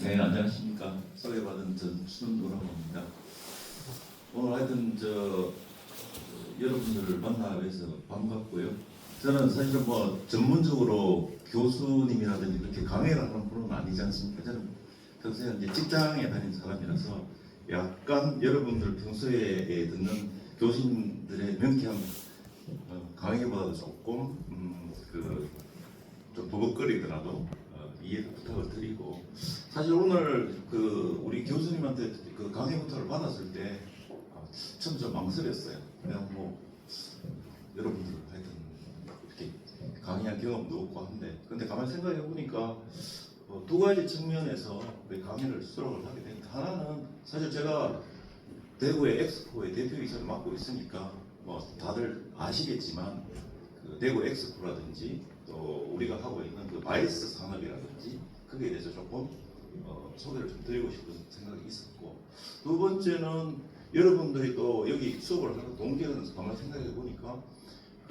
네, 안녕하십니까. 소개받은 전순도라고 합니다. 오늘 하여튼 여러분들을 만나기 위해서 반갑고요. 저는 사실은 뭐 전문적으로 교수님이라든지 그렇게 강의를 하는 분은 아니지 않습니까? 저는 평소에 이제 직장에 다니는 사람이라서 약간 여러분들 평소에 듣는 교수님들의 명쾌한 강의보다 조금 좀 버벅거리더라도 이해를 부탁을 드리고, 사실 오늘 우리 교수님한테 그 강의 부탁을 받았을 때 처음 좀 망설였어요. 그냥 뭐 여러분들 하여튼 이렇게 강의한 경험도 없고 한데, 근데 가만히 생각해 보니까 두 가지 측면에서 강의를 수록을 하게 됩니다. 하나는 사실 제가 대구의 엑스포의 대표이사를 맡고 있으니까 뭐 다들 아시겠지만 그 대구 엑스포라든지 또 우리가 하고 있는 그 마이스 산업이라든지 거기에 대해서 조금 소개를 좀 드리고 싶은 생각이 있었고, 두 번째는 여러분들이 또 여기 수업을 하는 동기는 가만 생각해 보니까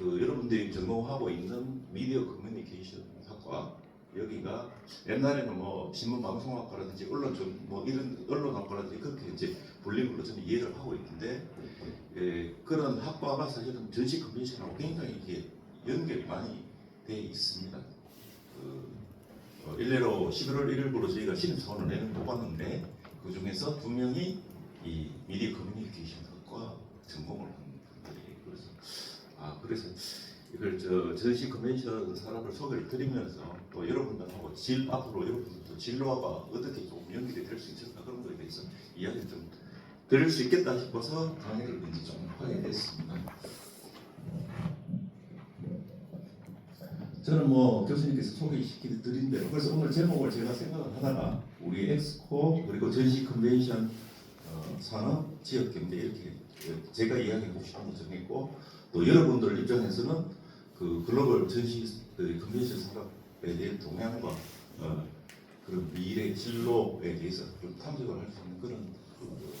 여러분들이 전공하고 있는 미디어 커뮤니케이션 학과, 여기가 옛날에는 뭐 신문 방송학과라든지 뭐 이런 언론학과라든지 그렇게 이제 불리는 걸로 저는 이해를 하고 있는데, 그런 학과가 사실은 전시 컨벤션하고 굉장히 이게 연결이 많이 돼 있습니다. 일례로 11월 1일부로 저희가 신입사원을 내는 뽑았는데 그 중에서 2명이 이 미디어 커뮤니케이션 학과 전공을 한 분들이에요. 그래서 이걸 전시 컨벤션 산업을 소개를 드리면서 또 여러분들하고 앞으로 여러분들도 진로가 어떻게 좀 연결이 될 수 있을까, 그런 거에 대해서 이야기를 좀 드릴 수 있겠다 싶어서 강의를 이제 좀 하게 됐습니다. 저는 뭐 교수님께서 소개시켜 드린 대로, 그래서 오늘 제목을 제가 생각을 하다가 우리 엑스코 그리고 전시 컨벤션 산업 지역 경제, 이렇게 제가 이야기하고 싶은 거 정했고, 또 여러분들 입장에서는 그 글로벌 전시 컨벤션 산업에 대한 동향과 그런 미래 진로에 대해서 좀 탐색을 할 수 있는 그런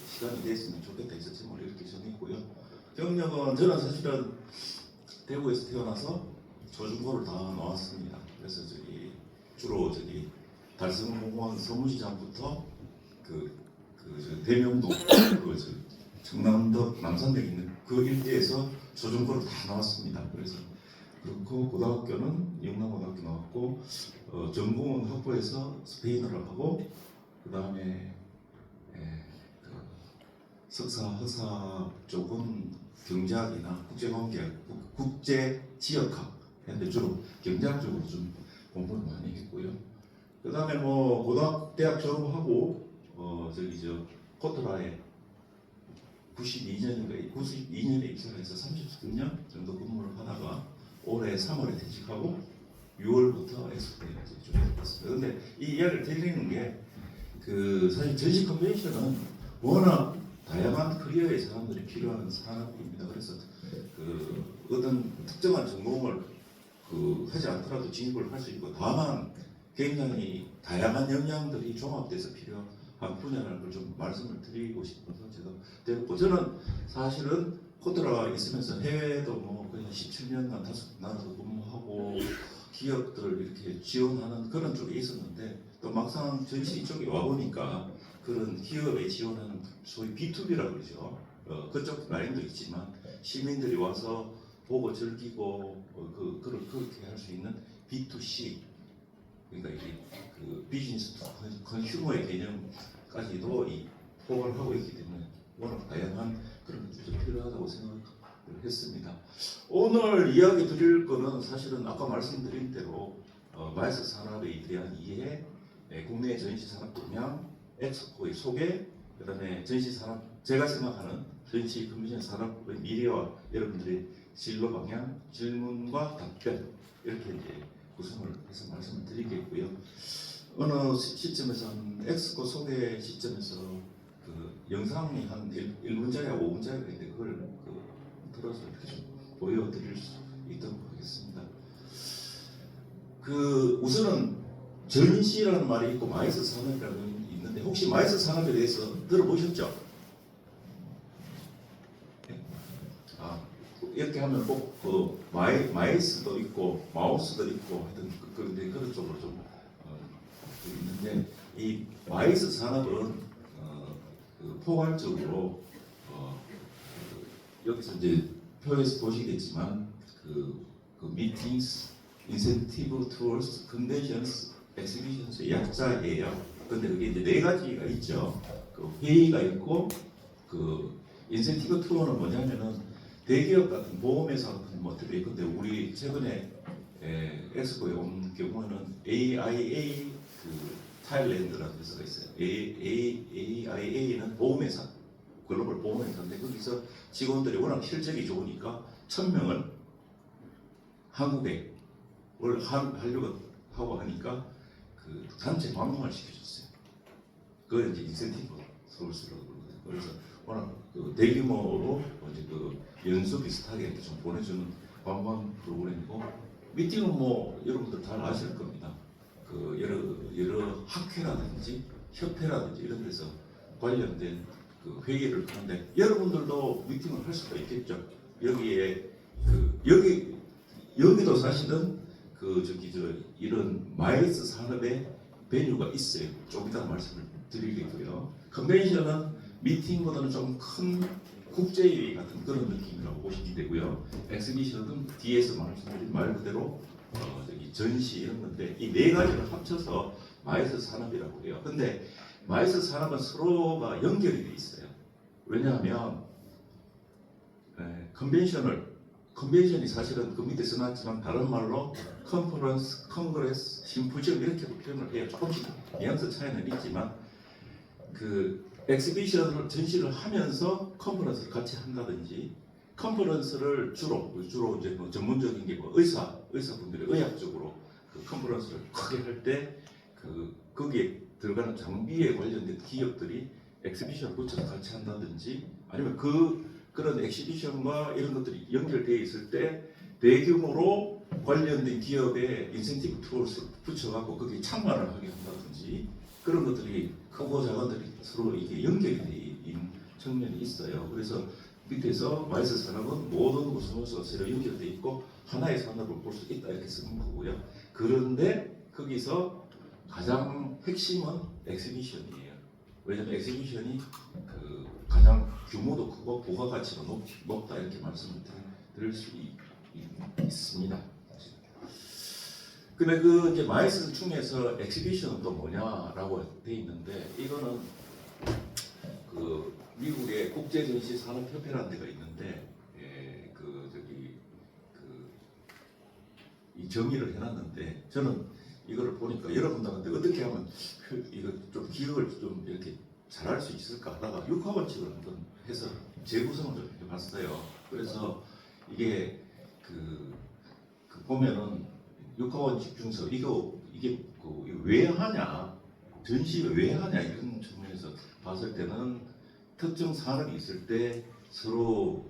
시간이 됐으면 좋겠다 해서 제목을 이렇게 정했고요. 경력은 저는 사실은 대구에서 태어나서 초중고를 다 나왔습니다. 그래서 주로 달성공원 서문시장부터 대명동 청남덕 남산역 있는 그 일대에서 초중고를 다 나왔습니다. 그래서 그렇고 고등학교는 영남고등학교 나왔고, 전공은 학부에서 스페인어를 하고, 그 다음에 석사, 허사 쪽은 경제학이나 국제관계, 국제지역학 했는데 주로 경제학 쪽으로 좀 공부를 많이 했고요. 그 다음에 뭐 대학 졸업하고 코트라에 92년에 입사를 해서 30년 정도 근무를 하다가 올해 3월에 퇴직하고 6월부터 엑스포에 조직했습니다. 그런데 이 이야기를 드리는 게 사실 전시 컨벤션은 워낙 다양한 커리어의 사람들이 필요한 산업입니다. 그래서 어떤 특정한 전공을 하지 않더라도 진입을 할 수 있고, 다만 굉장히 다양한 역량들이 종합돼서 필요한 분야라는 걸 좀 말씀을 드리고 싶어서 제가 드렸고, 저는 사실은 코트라가 있으면서 해외도 뭐 그냥 17년간 5나라도 근무하고 기업들 이렇게 지원하는 그런 쪽에 있었는데, 또 막상 전시 쪽에 와보니까 그런 기업에 지원하는 소위 B2B라고 그러죠. 그쪽 라인도 있지만 시민들이 와서 보고 즐기고 그렇게 할 수 있는 B2C, 그러니까 이게 비즈니스 투 컨슈머의 개념까지도 포괄을 하고 있기 때문에 워낙 다양한 그런 것들이 필요하다고 생각을 했습니다. 오늘 이야기 드릴 거는 사실은 아까 말씀드린 대로 마이스 산업에 대한 이해, 국내 전시 산업 동향, 엑스포의 소개, 그다음에 전시 산업, 제가 생각하는 전시 컨벤션 산업의 미래와 여러분들의 진로 방향, 질문과 답변, 이렇게 이제 구성을 해서 말씀을 드리겠고요. 어느 시점에서 엑스포 소개 시점에서 영상이 한 1분짜리하고 5분짜리가 있는데 그걸 들어서 이렇게 좀 보여드릴 수 있도록 하겠습니다. 우선은 전시라는 말이 있고 마이스 산업이라는 게 있는데, 혹시 마이스 산업에 대해서 들어보셨죠? 이렇게 하면 꼭 마이스도 있고 마우스도 있고 하여튼 그런 쪽으로 좀 있는데, 이 마이스 산업은 포괄적으로 여기서 이제 표에서 보시겠지만 meetings, incentive tours, conventions, exhibitions 약자예요. 근데 그게 이제 네 가지가 있죠. 그 회의가 있고 인센티브 투어는 뭐냐면은 대기업 같은 보험회사 같은 것들이 근데 우리 최근에 엑스포에 온 경우에는 AIA 타일랜드라는 회사가 있어요. AIA는 보험회사, 글로벌 보험회사인데 거기서 직원들이 워낙 실적이 좋으니까 1,000명을 한국에 하려고 하고 하니까 단체 방문을 시켜줬어요. 그걸 이제 인센티브 서울스라고 그러거든요. 그래서 워낙 대규모로 이제 연수 비슷하게 이렇게 좀 보내주는 관광 프로그램이고 미팅은 뭐 여러분들 잘 아실 겁니다. 여러 학회라든지 협회라든지 이런 데서 관련된 회의를 하는데 여러분들도 미팅을 할 수가 있겠죠. 여기에 여기도 사실은 이런 마이스 산업의 베뉴가 있어요. 좀 이따 말씀을 드리겠고요. 컨벤션은 미팅보다는 좀 큰 국제회의 같은 그런 느낌이라고 보시면 되고요. 엑스비션은 뒤에서 말씀드린 말 그대로 전시 이런 건데 이 네 가지를 합쳐서 마이스 산업이라고 해요. 근데 마이스 산업은 서로가 연결이 돼 있어요. 왜냐하면 컨벤션이 사실은 그 밑에 써놨지만 다른 말로 컨퍼런스, 컨그레스, 심포지엄 이렇게 표현을 해요. 조금씩 뉘앙스 차이는 있지만 엑스비션을 전시를 하면서 컨퍼런스를 같이 한다든지 컨퍼런스를 주로 이제 뭐 전문적인 게 뭐 의사분들이 의학적으로 컨퍼런스를 크게 할 때 거기에 들어가는 장비에 관련된 기업들이 엑스비션을 붙여서 같이 한다든지 아니면 그런 엑시비션과 이런 것들이 연결되어 있을 때 대규모로 관련된 기업의 인센티브 투어를 붙여갖고 거기에 참가를 하게 한다든지 그런 것들이 크고 작은들이 서로 이게 연결이 되어 있는 측면이 있어요. 그래서 밑에서 마이스 산업은 모든 구성원수가 서로 연결되어 있고 하나의 산업을 볼 수 있다 이렇게 쓰는 거고요. 그런데 거기서 가장 핵심은 엑시비션이에요. 왜냐하면 엑시비션이 가장 규모도 크고 부가가치가 높다 이렇게 말씀을 드릴 수 있습니다. 근데 이제 마이스 중에서 엑시비션은 또 뭐냐라고 돼 있는데 이거는 미국의 국제전시산업협회라는 데가 있는데 이 정의를 해놨는데 저는 이거를 보니까 여러분들한테 어떻게 하면 이거 좀 기억을 좀 이렇게 잘할 수 있을까 하다가 육하원칙을 한번 해서 재구성을 좀 해봤어요. 그래서 이게 보면은 육하원칙 중에서 이게 왜 하냐 전시를 왜 하냐 이런 측면에서 봤을 때는 특정 산업이 있을 때 서로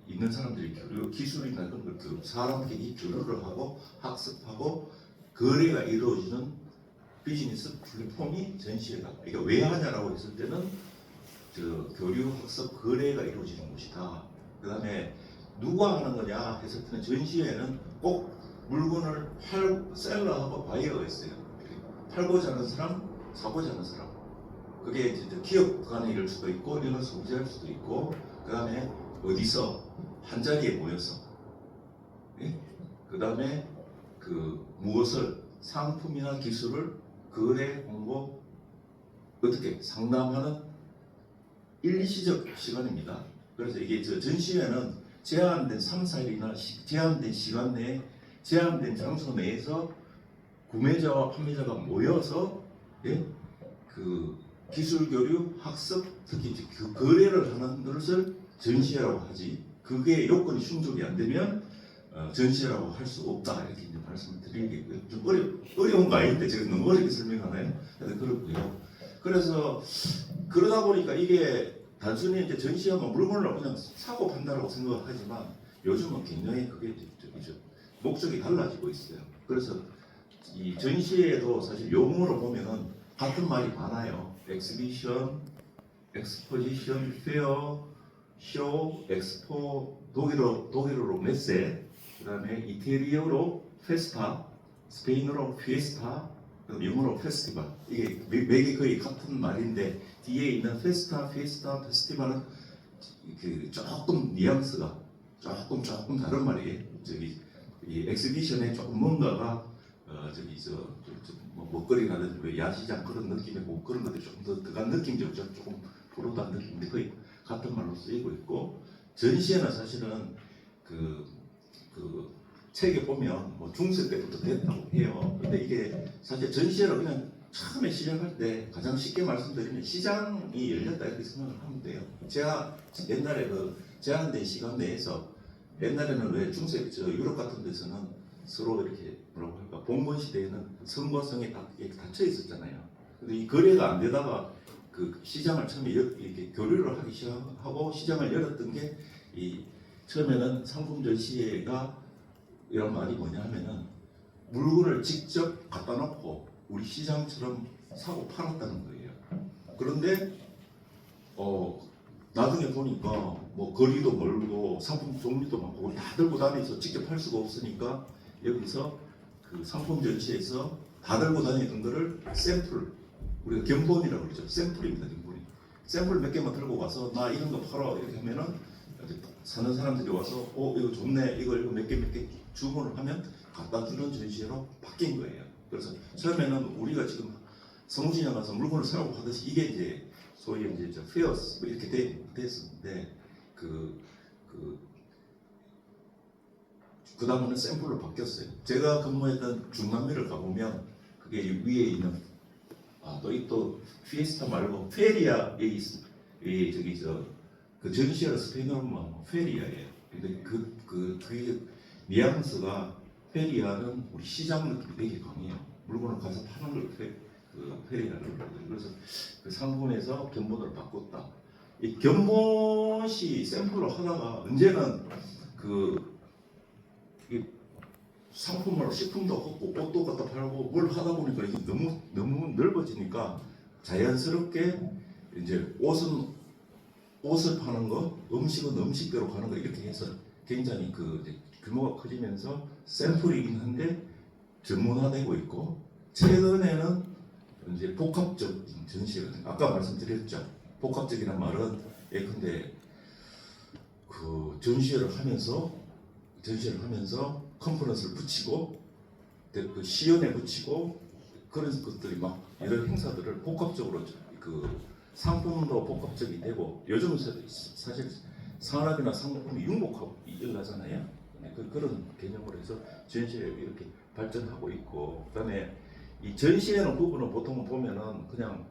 있는 사람들이 기술이나 그런 것들 사람끼리 교류를 하고 학습하고 거래가 이루어지는 비즈니스 플랫폼이 전시회다. 이게 왜 하냐라고 했을 때는 교류, 학습, 거래가 이루어지는 곳이다. 그 다음에 누가 하는 거냐 했을 때는 전시회는 꼭 물건을 셀러하고 바이어가 있어요. 팔고자 하는 사람, 사고자 하는 사람. 그게 이제 기업 간의 일일 수도 있고, 이런 소비자일 수도 있고, 그 다음에 어디서 한 자리에 모여서, 예? 그 다음에 무엇을 상품이나 기술을 거래, 홍보, 어떻게 상담하는 일시적 시간입니다. 그래서 이게 전시회는 제한된 3, 4일이나 제한된 시간 내에 제한된 장소 내에서 구매자와 판매자가 모여서 예? 기술 교류, 학습, 특히 거래를 하는 것을 전시회라고 하지. 그게 요건이 충족이 안 되면 전시회라고 할 수 없다 이렇게 이제 말씀을 드리겠고요. 좀 어려운 거 아닌데 제가 너무 어렵게 설명하나요? 그렇고요. 그래서 그러다 보니까 이게 단순히 이제 전시하면 물건을 그냥 사고 판다라고 생각을 하지만 요즘은 굉장히 그게 목적이 달라지고 있어요. 그래서 이 전시회에도 사실 용어로 보면은 같은 말이 많아요. 엑스비션, 엑스포지션, 페어, 쇼, 엑스포, 독일어로 메세, 그 다음에 이태리어로 페스타, 스페인어로 피에스타, 그럼 영어로 페스티벌. 이게 맥이 거의 같은 말인데 뒤에 있는 페스타, 피에스타, 페스티벌은 그 조금 뉘앙스가 조금 다른 말이에요. 저기 이 엑스비션에 조금 뭔가가 저기 뭐 먹거리라든지 왜 야시장 그런 느낌의 뭐 그런 것들이 조금 더 들어간 느낌이죠. 조금 불어단 느낌인데 거의 같은 말로 쓰이고 있고 전시회는 사실은 그 책에 보면 뭐 중세 때부터 됐다고 해요. 근데 이게 사실 전시회를 그냥 처음에 시작할 때 가장 쉽게 말씀드리면 시장이 열렸다 이렇게 생각을 하면 돼요. 제가 옛날에 그 제한된 시간 내에서 옛날에는 왜 중세 유럽 같은 데서는 서로 이렇게 뭐라고 할까 봉건 시대에는 성과 성이 다 이렇게 닫혀 있었잖아요. 근데 이 거래가 안 되다가 그 시장을 처음에 이렇게 교류를 하기 시작하고 시장을 열었던 게 이 처음에는 상품 전시회가 이런 말이 뭐냐 하면은 물건을 직접 갖다 놓고 우리 시장처럼 사고 팔았다는 거예요. 그런데 나중에 보니까 뭐 거리도 멀고 상품 종류도 많고 다 들고 다니면서 직접 팔 수가 없으니까 여기서 그 상품 전시에서 다 들고 다니던 거를 샘플 우리가 견본이라고 그러죠. 샘플입니다. 견본이. 샘플 몇 개만 들고 가서 나 이런 거 팔아 이렇게 하면은 사는 사람들이 와서 이거 좋네 이거 몇 개 주문을 하면 갖다 주는 전시회로 바뀐 거예요. 그래서 처음에는 우리가 지금 성수시장 가서 물건을 사고 하듯이 이게 이제 소위 이제 페어스 뭐 이렇게 됐었는데 그 다음에는 샘플로 바뀌었어요. 제가 근무했던 중남미를 가보면 그게 위에 있는 또 피에스타 말고 페리아에 저기 그 전시회를 스페인어로 하면 페리아예요. 근데 그게 뉘앙스가 페리아는 우리 시장 느낌이 되게 강해요. 물건을 가서 파는 걸 페리아라고 그러거든요. 그래서 그 상품에서 견본으로 바꿨다. 이 견본시 샘플로 하다가 언제는 이 상품으로 식품도 갖고 옷도 갖다 팔고 뭘 하다 보니까 이게 너무 넓어지니까 자연스럽게 이제 옷을 파는 거, 음식은 음식대로 가는 거 이렇게 해서 굉장히 규모가 커지면서 샘플이긴 한데 전문화되고 있고 최근에는 이제 복합적인 전시거든요. 아까 말씀드렸죠. 복합적이란 말은 예컨대 그 전시회를 하면서 컴포넌트를 붙이고 그 시연에 붙이고 그런 것들이 막 이런 행사들을 복합적으로 상품도 복합적이 되고 요즘은 사실 산업이나 상품이 융복하고 일어나잖아요. 그런 개념으로 해서 전시회 이렇게 발전하고 있고 그다음에 이 전시회는 부분은 보통 보면은 그냥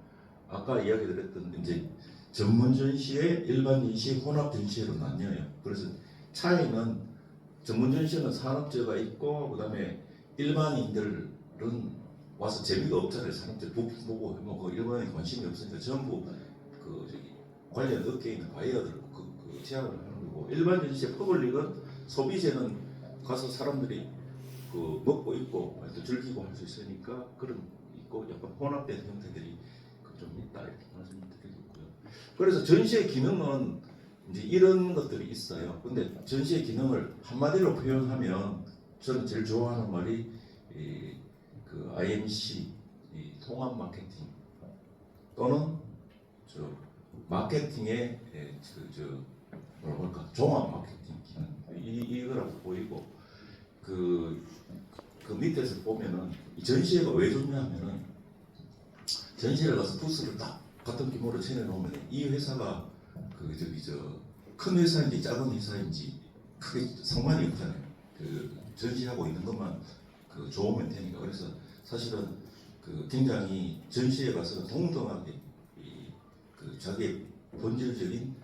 아까 이야기 드렸던 이제 전문 전시회, 일반 전시회, 혼합 전시회로 나뉘어요. 그래서 차이는 전문 전시회는 산업재가 있고 그다음에 일반인들은 와서 재미가 없잖아요. 사람들 보고 뭐 일반인 관심이 없으니까 전부 관련 업계에 있는 바이어들 제안을 하는 거고 일반 전시회 퍼블릭은 소비재는 가서 사람들이 먹고 입고 또 즐기고 할 수 있으니까 그런 있고 약간 혼합된 형태들이 좀 있다 이렇게 말씀드리고요. 그래서 전시의 기능은 이제 이런 것들이 있어요. 근데 전시의 기능을 한마디로 표현하면 저는 제일 좋아하는 말이 IMC 통합 마케팅 또는 마케팅의 뭐라고 할까 종합 마케팅 기능 이거라고 보이고 그 밑에서 보면은 이 전시회가 왜 좋냐면은 전시회를 가서 부스를 딱 같은 규모로 차려놓으면 이 회사가 큰 회사인지 작은 회사인지 크게 상관이 없잖아요. 전시하고 있는 것만 좋으면 되니까. 그래서 사실은 굉장히 전시회 가서 동등하게 자기의 본질적인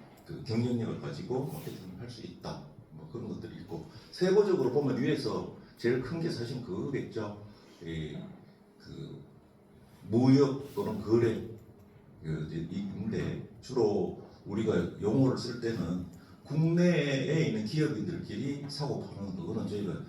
경쟁력을 가지고 마케팅을 할 수 있다. 뭐 그런 것들이 있고 세부적으로 보면 위에서 제일 큰 게 사실 그거겠죠. 무역 또는 거래 인데 주로 우리가 용어를 쓸 때는 국내에 있는 기업인들끼리 사고 파는 그거는 저희가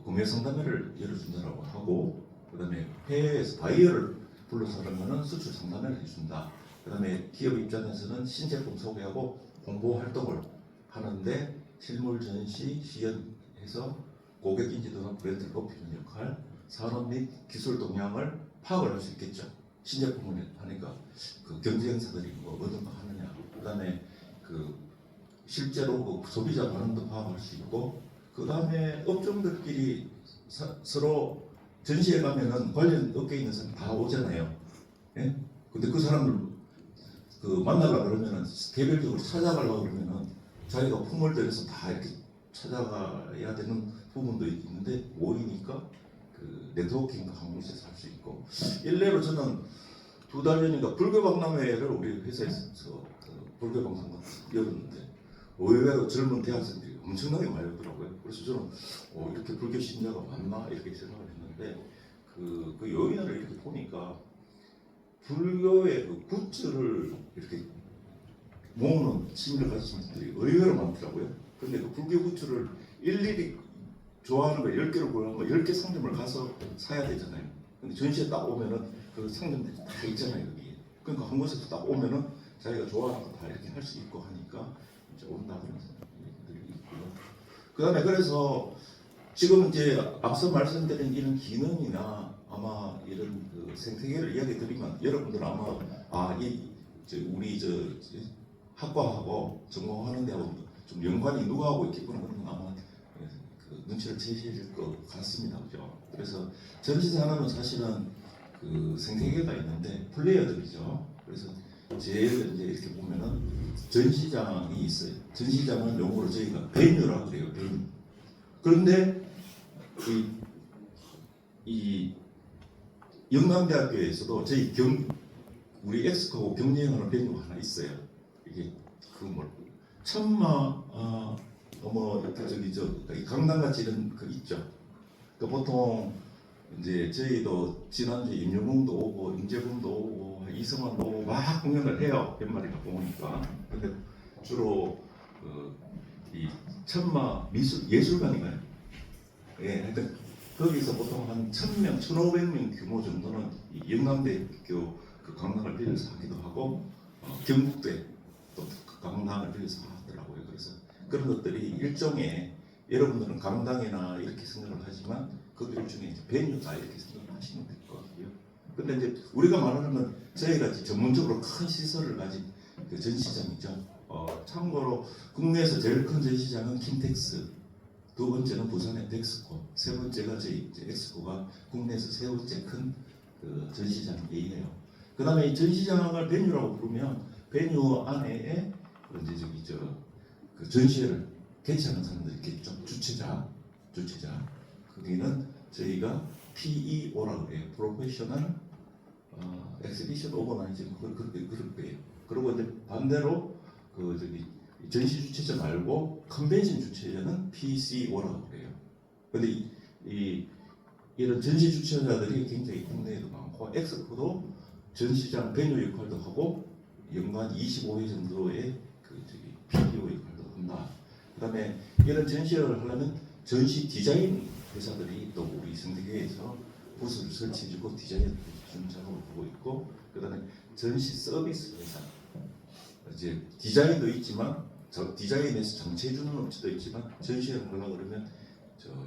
구매 상담회를 열어준다라고 하고 그다음에 해외에서 바이어를 불러서 하면은 수출 상담회를 해준다. 그다음에 기업 입장에서는 신제품 소개하고 홍보 활동을 하는데 실물 전시 시연해서 고객 인지도나 브랜드를 높이는 역할, 산업 및 기술 동향을 파악을 할 수 있겠죠. 신제품을 하니까 그 경쟁사들이 뭐 어떤 거 하느냐, 그다음에 그 실제로 그 소비자 반응도 파악할 수 있고, 그다음에 업종들끼리 서로 전시회 가면은 관련 업계에 있는 사람 다 오잖아요. 예? 근데 그 사람들 그 만나려 그러면은 개별적으로 찾아가려고 그러면은 자기가 품을 들여서 다 이렇게 찾아가야 되는 부분도 있는데 모이니까 그 네트워킹도 한 곳에서 할 수 있고, 일례로 저는 2달 전인가 불교 박람회를 우리 회사에서 그 불교 방송을 열었는데 의외로 젊은 대학생들이 엄청나게 많이 오더라고요. 그래서 저는 이렇게 불교 신자가 많나 이렇게 생각을 했는데 그 요인을 이렇게 보니까 불교의 그 굿즈를 이렇게 모으는 취미를 가지신 분들이 의외로 많더라고요. 근데 그 불교 굿즈를 일일이 좋아하는 거 10개를 고르면 10개 상점을 가서 사야 되잖아요. 근데 전시에 딱 오면은 그 상점들이 다 있잖아요, 여기. 그러니까 한 곳에서 딱 오면은 자기가 좋아하는 거 다 이렇게 할 수 있고 하니까 이제 온다 그런 얘기들이 있고요. 그 다음에 그래서 지금 이제 앞서 말씀드린 이런 기능이나 아마 이런 그 생태계를 이야기 드리면 여러분들 아마 우리 학과하고 전공하는 데하고 좀 연관이 누가 하고 있겠구나 그런 건 아마 그 눈치를 채실 것 같습니다, 그죠? 그래서 전시장은 사실은 그 생태계가 있는데 플레이어들이죠. 그래서 제일 이제 이렇게 보면은 전시장이 있어요. 전시장은 용어로 저희가 베뉴라고 그래요, 베뉴. 그런데 이 영남대학교에서도 우리 엑스코하고 경쟁하는 베뉴가 하나 있어요. 이게 천마 이렇게 강당같이 이런 거 있죠. 그 보통 이제 저희도 지난주에 임영웅도 오고 임재범도 오고 이성환도 오고 막 공연을 해요. 연말에 갖고 오니까. 근데 주로 이 천마 예술관인가요? 예, 하여튼 거기서 보통 한 1,000명, 1,500명 규모 정도는 이 영남대학교 그 강당을 빌려서 하기도 하고 경북대 또 강당을 빌려서 하더라고요. 그래서 그런 것들이 일종의 여러분들은 강당이나 이렇게 생각을 하지만 그 일종의 베뉴다 이렇게 생각하시면 될 것 같고요. 근데 이제 우리가 말하는 건 저희같이 전문적으로 큰 시설을 가진 그 전시장이죠. 참고로 국내에서 제일 큰 전시장은 킨텍스, 두 번째는 부산의 덱스코, 세 번째가 저희 엑스코가 국내에서 세 번째 큰 그 전시장이에요. 그 다음에 이 전시장을 베뉴라고 부르면 베뉴 안에 이제 그 전시회를 개최하는 사람들이 있겠죠. 주최자. 거기는 저희가 PEO라고 해요. 프로페셔널 엑스비션 오거나이징 그럴 거예요. 그리고 이제 반대로 전시 주최자 말고 컨벤션 주최자는 PCO라고 그래요. 근데 이런 전시 주최자들이 굉장히 국내에도 많고 엑스포도 전시장 베뉴 역할도 하고 연간 25회 정도의 PDO 역할도 한다. 그다음에 이런 전시를 하려면 전시 디자인 회사들이 또 우리 생태계에서 부스를 설치해주고 디자인을 해주는 작업을 하고 있고, 그다음에 전시 서비스 회사 이제 디자인도 있지만 디자인에서 장치해주는 업체도 있지만 전시를 하려고 그러면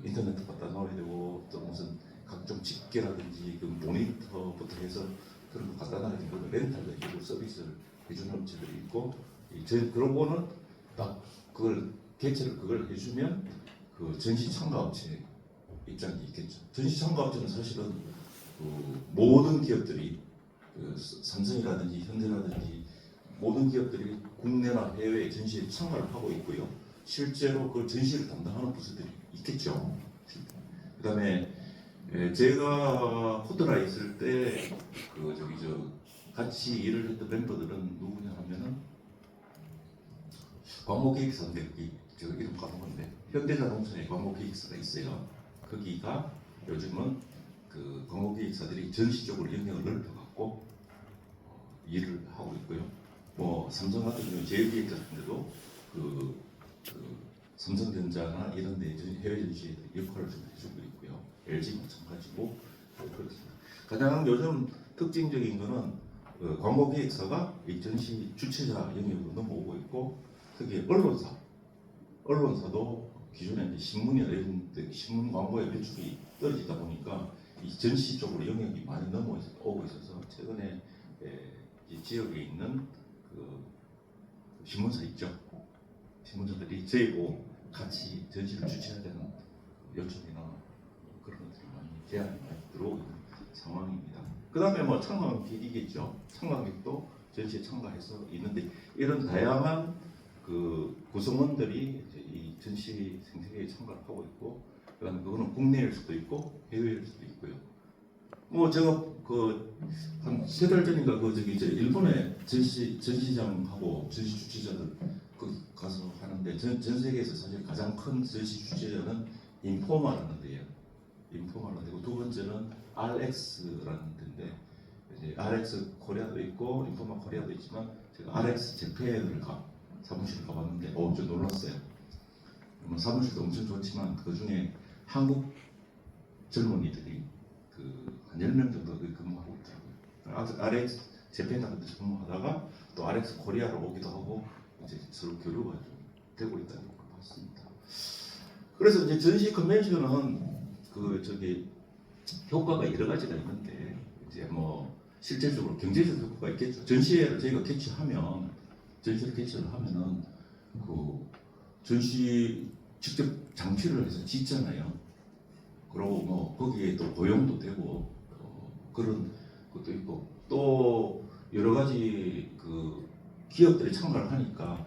인터넷 갖다 넣어야 되고 또 무슨 각종 집게라든지 그 모니터부터 해서 그런 거 갖다 놔야 되고 렌탈도 해주고 서비스를 해주는 업체들이 있고, 그러고는 딱 그걸 해주면 그 전시 참가 업체 입장이 있겠죠. 전시 참가 업체는 사실은 모든 기업들이 삼성이라든지 현대라든지 모든 기업들이 국내나 해외 전시에 참가를 하고 있고요. 실제로 그 전시를 담당하는 부서들이 있겠죠. 그다음에 제가 코드라 있을 때 같이 일을 했던 멤버들은 누구냐 하면은 광고기획사인데 제가 이름 까먹었는데 현대자동차에 광고기획사가 있어요. 거기가 요즘은 그 광고기획사들이 전시 쪽으로 영역을 넓혀갖고 일을 하고 있고요. 뭐 삼성 같은 경우 제휴기획사 같은 데도 그 삼성전자나 이런 데 해외 전시에 역할을 좀 해주고 있고요. LG 마찬가지고 그렇습니다. 가장 요즘 특징적인 거는 광고기획사가 이 전시 주최자 영역으로 넘어오고 있고, 특히 언론사도 기존에 이제 신문이나 이런 신문 광고의 매출이 떨어지다 보니까 이 전시 쪽으로 영역이 많이 넘어오고 있어서 최근에 이 지역에 있는 그 신문사 있죠. 신문사들이 저희고 같이 전시를 주최해야 되는 요청이나 그런 것들이 많이 제안이 많이 들어오고 있는 상황입니다. 그 다음에 뭐 청관객이겠죠. 청관객도 전시에 참가해서 있는데 이런 다양한 그 구성원들이 이제 이 전시 생태계에 참가를 하고 있고, 그다음에 그거는 국내일 수도 있고 해외일 수도 있고요. 뭐 제가 그 한 세 달 전인가 그 저기 이제 일본에 전시장하고 전시 주최자들 그 가서 하는데 전 세계에서 사실 가장 큰 전시 주최자는 인포마라는 데예요. 인포마라는 데고 두 번째는 RX라는 데인데 이제 RX 코리아도 있고 인포마 코리아도 있지만 제가 RX 재팬을 사무실을 가봤는데 좀 놀랐어요. 뭐 사무실도 엄청 좋지만 그 중에 한국 젊은이들이 한 10명 정도 근무하고 있더라고요. RX 재팬 같은 데서 근무하다가 또 RX 코리아로 오기도 하고 이제 서로 교류가 좀 되고 있다는 걸 봤습니다. 그래서 이제 전시 컨벤션은 그 저기 효과가 여러 가지가 있는데 이제 뭐 실질적으로 경제적 효과가 있겠죠. 전시회를 저희가 전시를 개최를 하면은 그 전시 직접 장치를 해서 짓잖아요. 그리고 뭐 거기에 또 고용도 되고 그런 것도 있고 또 여러 가지 그 기업들이 참가를 하니까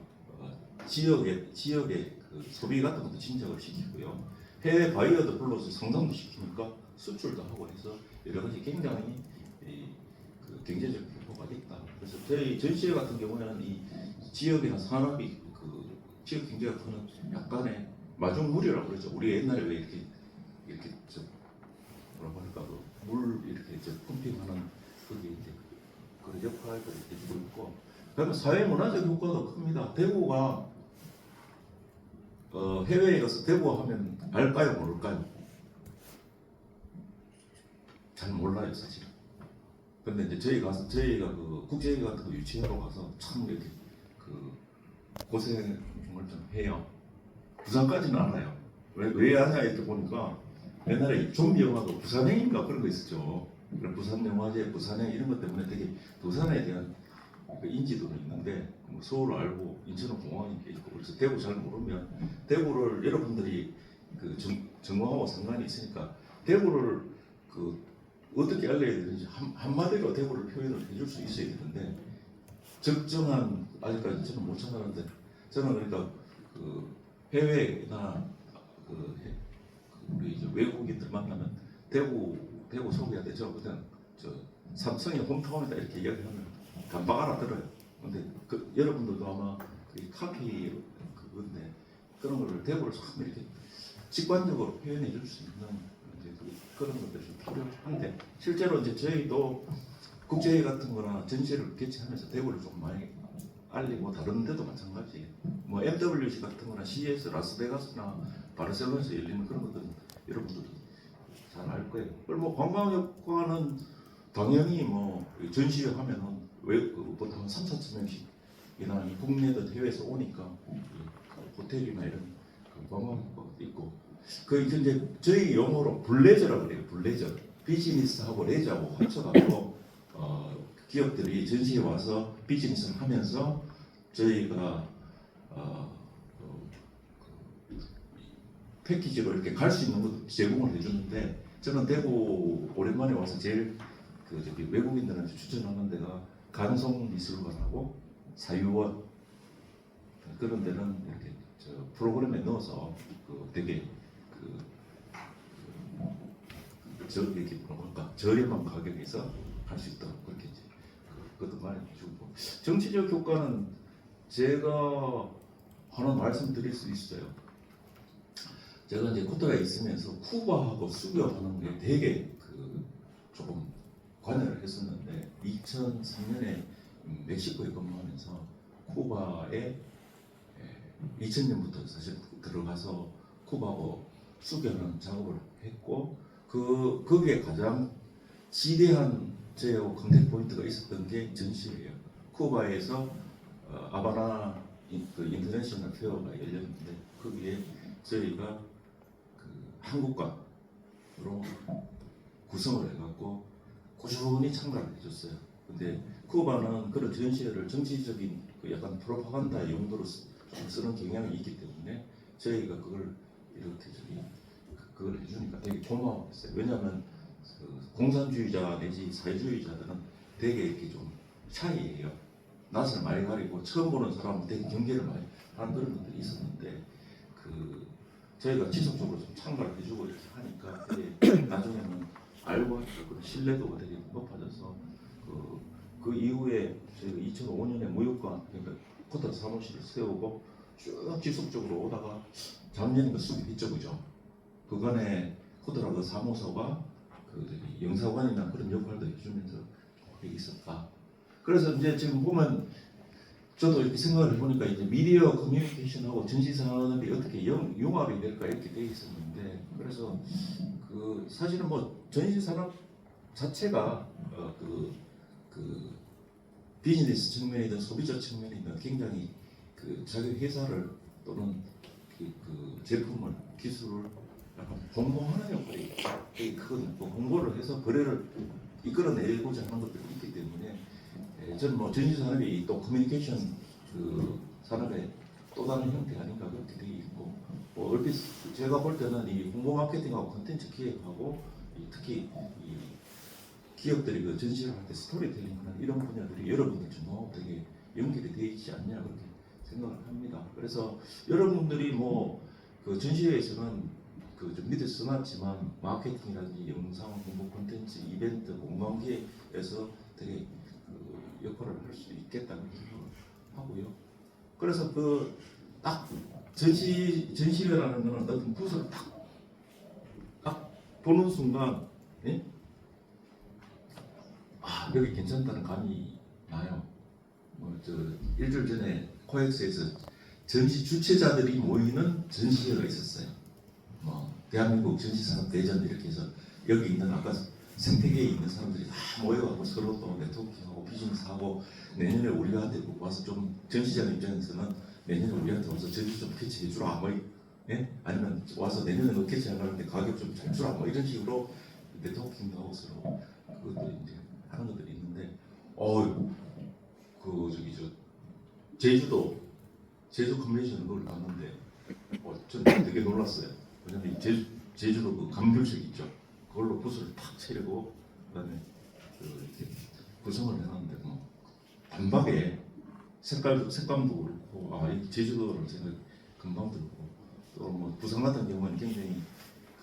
지역의 그 소비 같은 것도 진작을 시키고요. 해외 바이어도 불러서 상담도 시키니까 수출도 하고 해서 여러 가지 굉장히 그 경제적 효과가 있다. 그래서 저희 전시회 같은 경우에는 이 지역이나 산업이 그 지역 경제가 크는 약간의 마중물이라고 그러죠. 우리 옛날에 왜 이렇게 저 뭐라고 할까 물 이렇게 저 펌핑하는 그게 이제 그런 역할을 이렇게 주고 있고, 그다음에 사회문화적 효과도 큽니다. 대구가 해외에 가서 대구 하면 알까요 모를까요? 잘 몰라요 사실. 근데 이제 저희가 그 국제회의 같은 거 유치하러 가서 참 이렇게 그 고생을 좀 해요. 부산까지는 알아요. 왜 하냐 이렇게 보니까 옛날에 좀비 영화도 부산행인가 그런 거 있었죠. 부산 영화제, 부산행 이런 것 때문에 되게 부산에 대한 그 인지도는 있는데 뭐 서울을 알고 인천은 공항이 있고 그래서 대구 잘 모르면 대구를 여러분들이 그 전공하고 상관이 있으니까 대구를 그 어떻게 알려야 되는지 한마디로 대구를 표현을 해줄 수 있어야 되는데 적정한 아직까지 저는 못 찾아는데 저는 그러니까 그 해외나 우리 이제 외국인들 만나면 대구 소개할 때 저 그냥 저 삼성의 홈타운이다 이렇게 이야기하면 감박 알아들어요. 근데 여러분들도 아마 그 카피 그건데 그런 거를 대구를 참 이렇게 직관적으로 표현해 줄 수 있는 이제 그런 것들이 좀 필요한데 실제로 이제 저희도 국제회의 같은 거나 전시회를 개최하면서 대구를 좀 많이 알리고 다른 데도 마찬가지. 뭐 MWC 같은 거나 CS 라스베가스나 바르셀로나에서 열리는 그런 것들은 여러분들도 잘 알 거예요. 그리고 뭐 관광 효과는 당연히 뭐 전시회 하면은 왜 보통 한 3,4천 명씩이나 국내든 해외에서 오니까 호텔이나 이런 관광 효과가 있고 그 이제 저희 용어로 블레저라고 그래요. 블레저. 비즈니스하고 레저하고 합쳐갖고 기업들이 전시에 와서 비즈니스를 하면서 저희가 패키지로 이렇게 갈 수 있는 것도 제공을 해주는데 저는 대구 오랜만에 와서 제일 그 저기 외국인들한테 추천하는 데가 간송미술관하고 사유원 그런 데는 이렇게 저 프로그램에 넣어서 그 되게 이렇게 뭐랄까 저렴한 가격에서 할 수 있도록 그렇게 이제 그것도 많이 주고 정치적 효과는 제가 하나 말씀드릴 수 있어요. 제가 이제 코타에 있으면서 쿠바하고 수교하는 게 되게 조금 관여를 했었는데 2003년에 멕시코에 근무하면서 쿠바에 2000년부터 사실 들어가서 쿠바하고 수교하는 작업을 했고 거기에 가장 지대한 제하고 컨택 포인트가 있었던 게 전시회예요. 쿠바에서 아바나 인터내셔널 페어가 열렸는데 거기에 저희가 한국과로 구성을 해갖고 꾸준히 참가를 해줬어요. 근데 쿠바는 그런 전시회를 정치적인 그 약간 프로파간다 용도로 쓰는 경향이 있기 때문에 저희가 그걸 이렇게 그걸 해주니까 되게 고마웠어요. 왜냐하면 그 공산주의자 내지 사회주의자들은 되게 이렇게 좀 샤이해요. 낯을 많이 가리고 처음 보는 사람은 되게 경계를 많이 하는 그런 것들이 있었는데 그 저희가 지속적으로 좀 참가를 해주고 이렇게 하니까 되게 나중에는 알고 하니까 그런 신뢰도가 되게 높아져서 그 이후에 저희가 2005년에 무역관 그러니까 코타 사무실을 세우고 쭉 지속적으로 오다가 작년인가 수립했죠, 그죠? 그간에 코타라 그 사무소가 그 저기 영사관이나 그런 역할도 해주면서 그게 있었다. 그래서 이제 지금 보면 저도 이렇게 생각을 해보니까 이제 미디어 커뮤니케이션하고 전시 산업이 어떻게 융합이 될까 이렇게 돼 있었는데 그래서 그 사실은 뭐 전시 산업 자체가 그 비즈니스 측면이든 소비자 측면이든 굉장히 그 자기 회사를 또는 그 제품을 기술을 약간 홍보하는 역할이 되게 크거든요. 그 홍보를 해서 거래를 이끌어내고자 하는 것들이 있기 때문에 저는 뭐 전시 산업이 또 커뮤니케이션 그 산업의 또 다른 형태 아닌가 그렇게 되어 있고 뭐 얼핏 제가 볼 때는 이 홍보 마케팅하고 콘텐츠 기획하고 특히 이 기업들이 그 전시를 할 때 스토리텔링이나 이런 분야들이 여러분들 좀 되게 연결이 되어 있지 않냐 그렇게 생각을 합니다. 그래서 여러분들이 뭐 그 전시회에서는 그 좀 밑에 써놨지만 마케팅이라든지 영상 홍보 콘텐츠 이벤트 공간기에서 되게 그 역할을 할 수 있겠다는 생각을 하고요. 그래서 그 딱 전시회라는 거는 어떤 부서를 딱 보는 순간 예? 아 여기 괜찮다는 감이 나요. 뭐 저 일주일 전에 코엑스에서 전시 주최자들이 모이는 전시회가 있었어요. 뭐 대한민국 전시산업 대전 이렇게 해서 여기 있는 아까 생태계에 있는 사람들이 다 모여가고 서로 또 네트워킹하고 비즈니스하고 내년에 우리한테 와서 좀 전시장 입장에서는 내년에 우리한테 와서 전시 좀 캐치해주라 뭐 예? 아니면 와서 내년에 너 캐치하려는데 가격 좀 잘 주라 뭐 이런 식으로 네트워킹도 하고 서로 그것도 이제 하는 것들이 있는데 그 저기 저 제주 컨벤션 그걸 갔는데 전 되게 놀랐어요. 왜냐면 이 제주도 그 감귤색 있죠. 그걸로 붓을 탁 채리고 그다음에 이렇게 구성을 해놨는데 뭐 단박에 색감도 그렇고 이 제주도라는 생각이 금방 들고 또 뭐 부산 같은 경우는 굉장히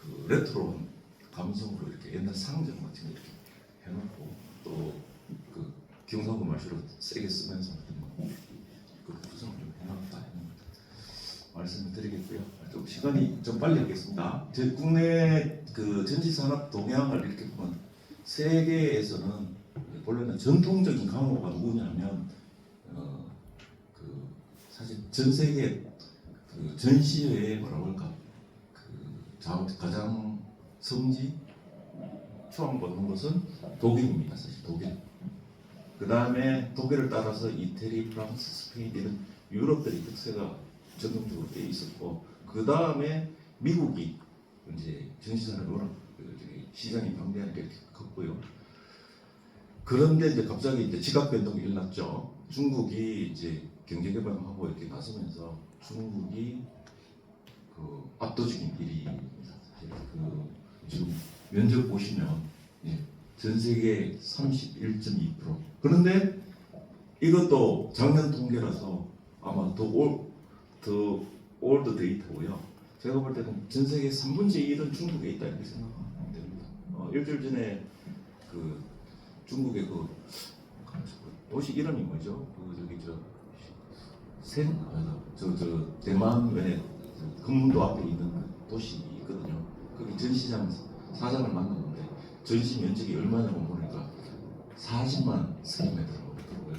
그 레트로한 감성으로 이렇게 옛날 상점 같은 거 이렇게 해놓고 또 그 경상도 말투로 세게 쓰면서 그 구성을 좀 해놨다 이런 말씀을 드리겠고요. 좀 시간이 좀 빨리 하겠습니다. 제 국내 그 전시 산업 동향을 이렇게 보면 세계에서는 본래는 전통적인 강호가 누구냐면 그 사실 전 세계 그 전시회에 뭐라고 할까 그 가장 성지 추앙받는 것은 독일입니다. 사실 독일. 그 다음에 독일을 따라서 이태리, 프랑스, 스페인 이런 유럽들이 특세가 전통적으로 돼 있었고 그 다음에 미국이 이제 전시산업이 워낙 시장이 방대하니까 이렇게 컸고요. 그런데 이제 갑자기 이제 지각 변동이 일어났죠. 중국이 이제 경제 개방하고 이렇게 나서면서 중국이 그 압도적인 1위입니다. 사실 그 지금 면적 보시면 전 세계 31.2%. 그런데 이것도 작년 통계라서 아마 더 올드 데이터고요. 제가 볼 때는 전 세계 3분의 1은 중국에 있다 이렇게 생각하면 됩니다. 일주일 전에 그 중국의 그 도시 이름이 뭐죠? 그 저기 저 대만 외에 금문도 앞에 있는 그 도시 있거든요. 거기 전시장 사장을 만났는데 전시 면적이 얼마냐고 보니까 40만 스퀘어미터라고 그러더라고요.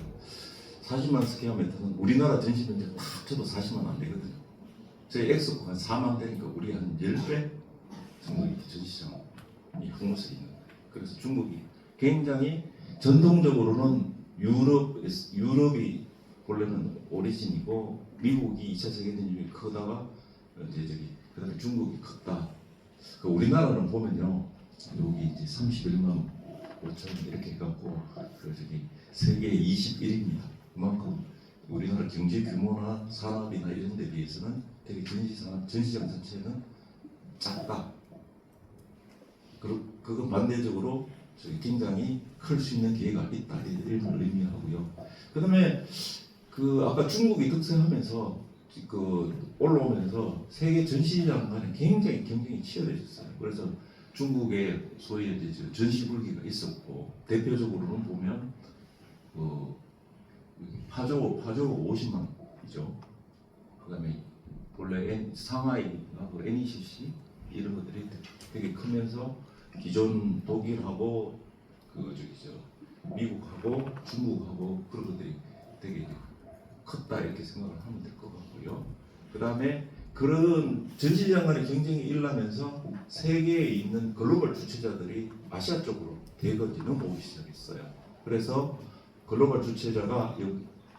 40만 스퀘어미터는 우리나라 전시 면적 다 합쳐도 40만 안 되거든요. 저희 엑스포가 한 4만 되니까 우리 한 10배 정도 이렇게 전시장이 한 곳에 있는. 그래서 중국이 굉장히 전통적으로는 유럽이 원래는 오리진이고 미국이 2차 세계대전이 크다가 이제 그다음에 중국이 컸다. 그 우리나라는 보면요 여기 이제 31만 5천 이렇게 해갖고 세계 21입니다. 그만큼 우리나라 경제 규모나 산업이나 이런 데 비해서는 되게 전시장 자체는 작다. 그건 반대적으로 굉장히 클 수 있는 기회가 있다 이런 의미하고요. 그다음에 아까 중국이 특성하면서 올라오면서 세계 전시장 간에 굉장히 경쟁이 치열해졌어요. 그래서 중국의 소위 이제 전시 불기가 있었고 대표적으로는 보면 파조 50만이죠. 그다음에 원래 상하이하고 NECC 이런 것들이 되게 크면서 기존 독일하고 미국하고 중국하고 그런 것들이 되게 컸다 이렇게 생각을 하면 될 것 같고요. 그다음에 그런 전시장 간의 경쟁이 일어나면서 세계에 있는 글로벌 주최자들이 아시아 쪽으로 대거지 넘어오기 시작했어요. 그래서 글로벌 주최자가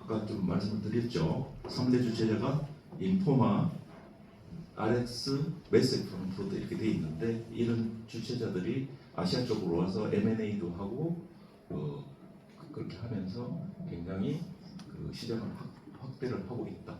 아까 좀 말씀을 드렸죠. 3대 주최자가 인포마, RX, 메스 프랑크푸르트 이렇게 돼 있는데 이런 주최자들이 아시아 쪽으로 와서 M&A도 하고 그렇게 하면서 굉장히 시장을 확대를 하고 있다.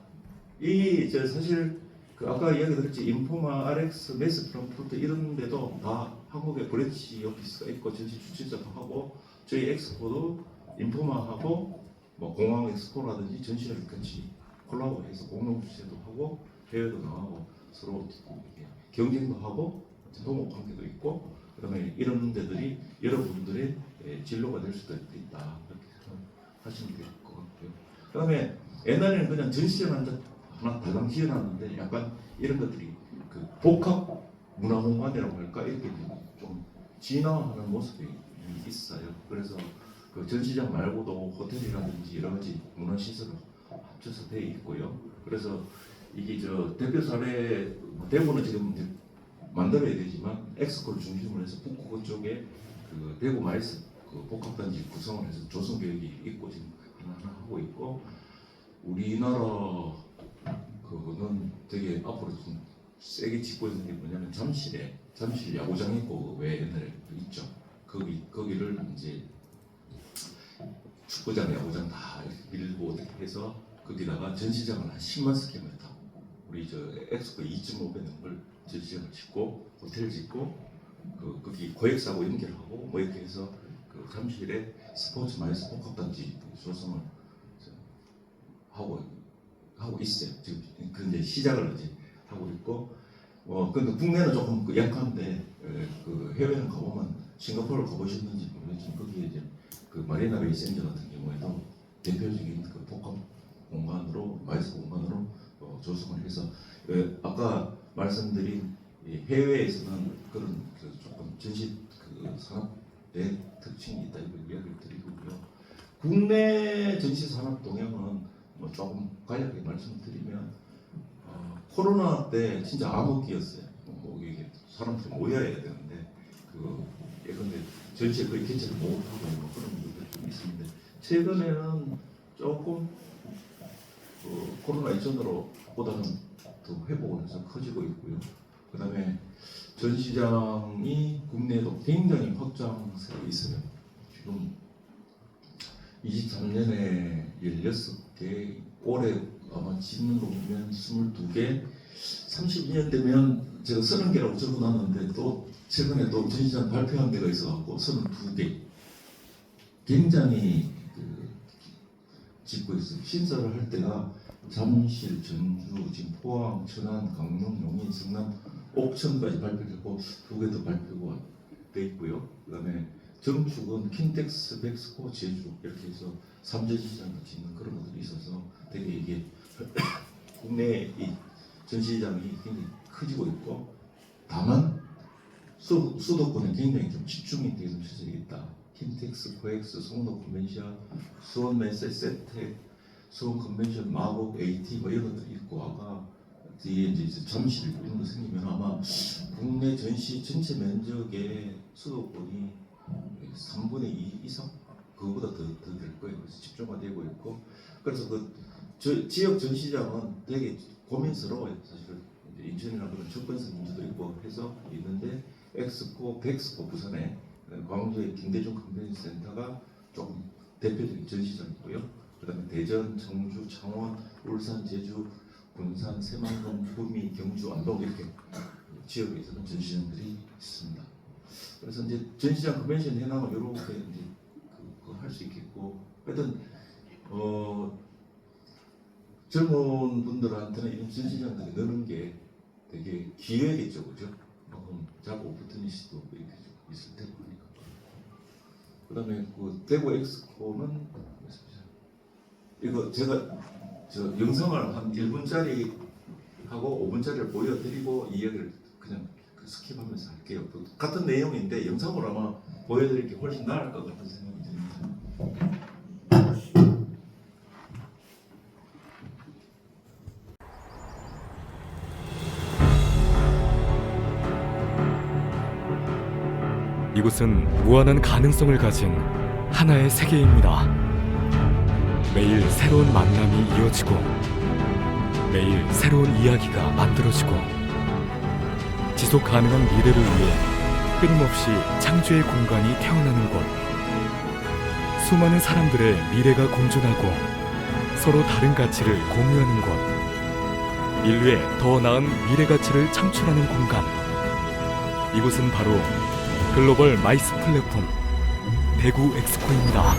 사실 아까 이야기 드렸지 인포마, RX, 메스 프랑크푸르트 이런 데도 다 한국의 브랜치 오피스가 있고 전시 주최자도 하고 저희 엑스포도 인포마하고 뭐 공항 엑스포라든지 전시를 같이 콜라보해서 공동 주최도 하고 해외도 나가고 서로 경쟁도 하고 동업 관계도 있고 그다음에 이런 데들이 여러분들의 진로가 될 수도 있다 이렇게 생각하시면 될 것 같고요. 그다음에 옛날에는 그냥 전시장 하나 달랑 지어놨는데 약간 이런 것들이 복합 문화공간이라고 할까 이렇게 좀 진화하는 모습이 있어요. 그래서 전시장 말고도 호텔이라든지 여러 가지 문화시설을 합쳐서 되어 있고요. 그래서 이게 대표 사례 대구는 지금 만들어야 되지만 엑스코를 중심으로 해서 북구 쪽에 대구 마이스 복합단지 구성을 해서 조성 계획이 있고 지금 하나 하고 있고 우리나라 그거는 되게 앞으로 좀 세게 짓고 있는 게 뭐냐면 잠실 야구장 있고 왜 옛날에 있죠. 거기를 이제 축구장, 야구장 다 밀고 해서 거기다가 전시장을 한 10만 스퀘어미터 우리 엑스코 2.5배 걸 전시장을 짓고 호텔 짓고 거기 고액사하고 연결하고 뭐 이렇게 해서 잠실에 스포츠 마이스 복합단지 조성을 하고 있어요. 지금 근데 시작을 이제 하고 있고 근데 국내는 조금 약한데 해외는 가보면 싱가포르를 가보셨는지 모르겠지만 거기에 이제 마리나 베이 샌드 같은 경우에도 대표적인 복합 공간으로 마이스 공간으로 조성을 해서 아까 말씀드린 해외에서는 그런 조금 전시 산업의 특징이 있다 이걸 이야기를 드리고요. 국내 전시 산업 동향은 조금 간략하게 말씀드리면 코로나 때 진짜 암흑기였어요. 이게 사람들이 모여야 되는데 예컨대 전시에 거의 개최를 못하고 뭐 그런 분들이 좀 있었는데 최근에는 조금 코로나 이전으로 보다는 더 회복을 해서 커지고 있고요. 그 다음에 전시장이 국내에도 굉장히 확장세가 있어요. 지금 23년에 16개, 올해 아마 짓는 거 보면 22개, 32년 되면 제가 30개라고 적어놨는데 또 최근에 또 전시장 발표한 데가 있어갖고 32개. 굉장히 짓고 있어요. 신설을 할 때가 잠실, 전주, 지금 포항, 천안, 강릉, 용인, 성남, 옥천까지 발표했고 2개 더 발표가 돼 있고요. 그다음에 정축은 킨텍스, 백스코, 제주 이렇게 해서 3대 시장을 짓는 그런 것들이 있어서 되게 이게 국내 이 전시장이 굉장히 커지고 있고 다만 수도권에 굉장히 좀 집중이 되는 시설이 있다. 킨텍스, 코엑스, 송도 컨벤션, 수원 메세, 세텍, 수원 컨벤션, 마곡, AT 뭐 이런 것들이 있고 아까 뒤에 이제 잠실 이런 거 생기면 아마 국내 전시 전체 면적의 수도권이 3분의 2 이상 그거보다 더 될 거예요. 그래서 집중화되고 있고 그래서 지역 전시장은 되게 고민스러워요. 사실은 인천이나 그런 접근성 문제도 있고 해서 있는데 엑스포, 백스포 부산에 광주의 김대중 컨벤션 센터가 좀 대표적인 전시장이고요. 그다음에 대전, 청주, 창원, 울산, 제주, 군산, 새만금, 구미, 경주, 안동 이렇게 지역에서는 전시장들이 있습니다. 그래서 이제 전시장 컨벤션 해나가면 이렇게 이제 그거 할 수 있겠고, 하여튼 젊은 분들한테는 이런 전시장들이 넣는 게 되게 기회겠죠, 그죠? 자고 오프트니스도 이렇게 좀 있을 테고 하니까. 그다음에 그 대구 엑스포는 이거 제가 영상을 한 1분짜리 하고 5분짜리를 보여드리고 이야기를 그냥 스킵하면서 할게요. 같은 내용인데 영상으로 아마 보여드릴 게 훨씬 나을 것 같은 생각이 듭니다. 이곳은 무한한 가능성을 가진 하나의 세계입니다. 매일 새로운 만남이 이어지고 매일 새로운 이야기가 만들어지고 지속 가능한 미래를 위해 끊임없이 창조의 공간이 태어나는 곳. 수많은 사람들의 미래가 공존하고 서로 다른 가치를 공유하는 곳. 인류의 더 나은 미래 가치를 창출하는 공간. 이곳은 바로 글로벌 마이스 플랫폼 대구 엑스포입니다.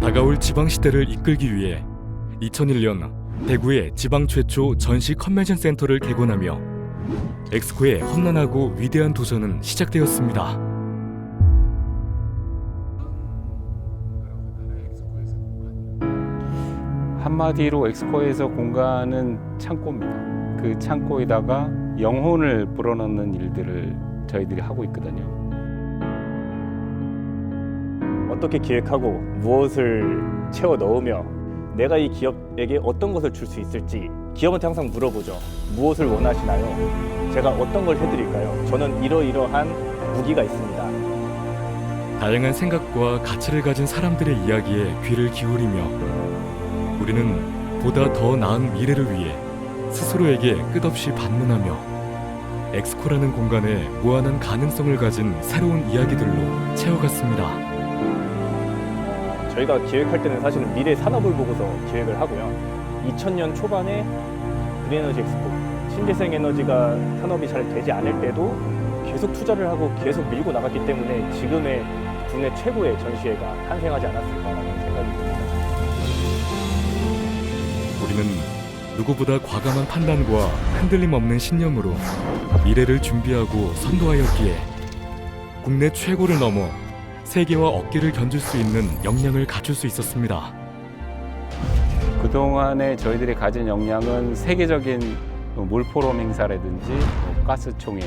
다가올 지방 시대를 이끌기 위해 2001년 대구의 지방 최초 전시 컨벤션 센터를 개관하며 엑스코의 험난하고 위대한 도전은 시작되었습니다. 한마디로 엑스코에서 공간은 창고입니다. 그 창고에다가 영혼을 불어넣는 일들을 저희들이 하고 있거든요. 어떻게 기획하고 무엇을 채워 넣으며 내가 이 기업에게 어떤 것을 줄 수 있을지 기업한테 항상 물어보죠. 무엇을 원하시나요? 제가 어떤 걸 해드릴까요? 저는 이러이러한 무기가 있습니다. 다양한 생각과 가치를 가진 사람들의 이야기에 귀를 기울이며 우리는 보다 더 나은 미래를 위해 스스로에게 끝없이 반문하며 엑스코라는 공간에 무한한 가능성을 가진 새로운 이야기들로 채워갔습니다. 저희가 기획할 때는 사실은 미래 산업을 보고서 기획을 하고요. 2000년 초반에 그린에너지 엑스포, 신재생 에너지가 산업이 잘 되지 않을 때도 계속 투자를 하고 계속 밀고 나갔기 때문에 지금의 국내 최고의 전시회가 탄생하지 않았을까라는 생각이 듭니다. 우리는 누구보다 과감한 판단과 흔들림 없는 신념으로 미래를 준비하고 선도하였기에 국내 최고를 넘어 세계와 어깨를 견줄 수 있는 역량을 갖출 수 있었습니다. 그동안에 저희들이 가진 역량은 세계적인 물포럼 행사라든지 가스총회,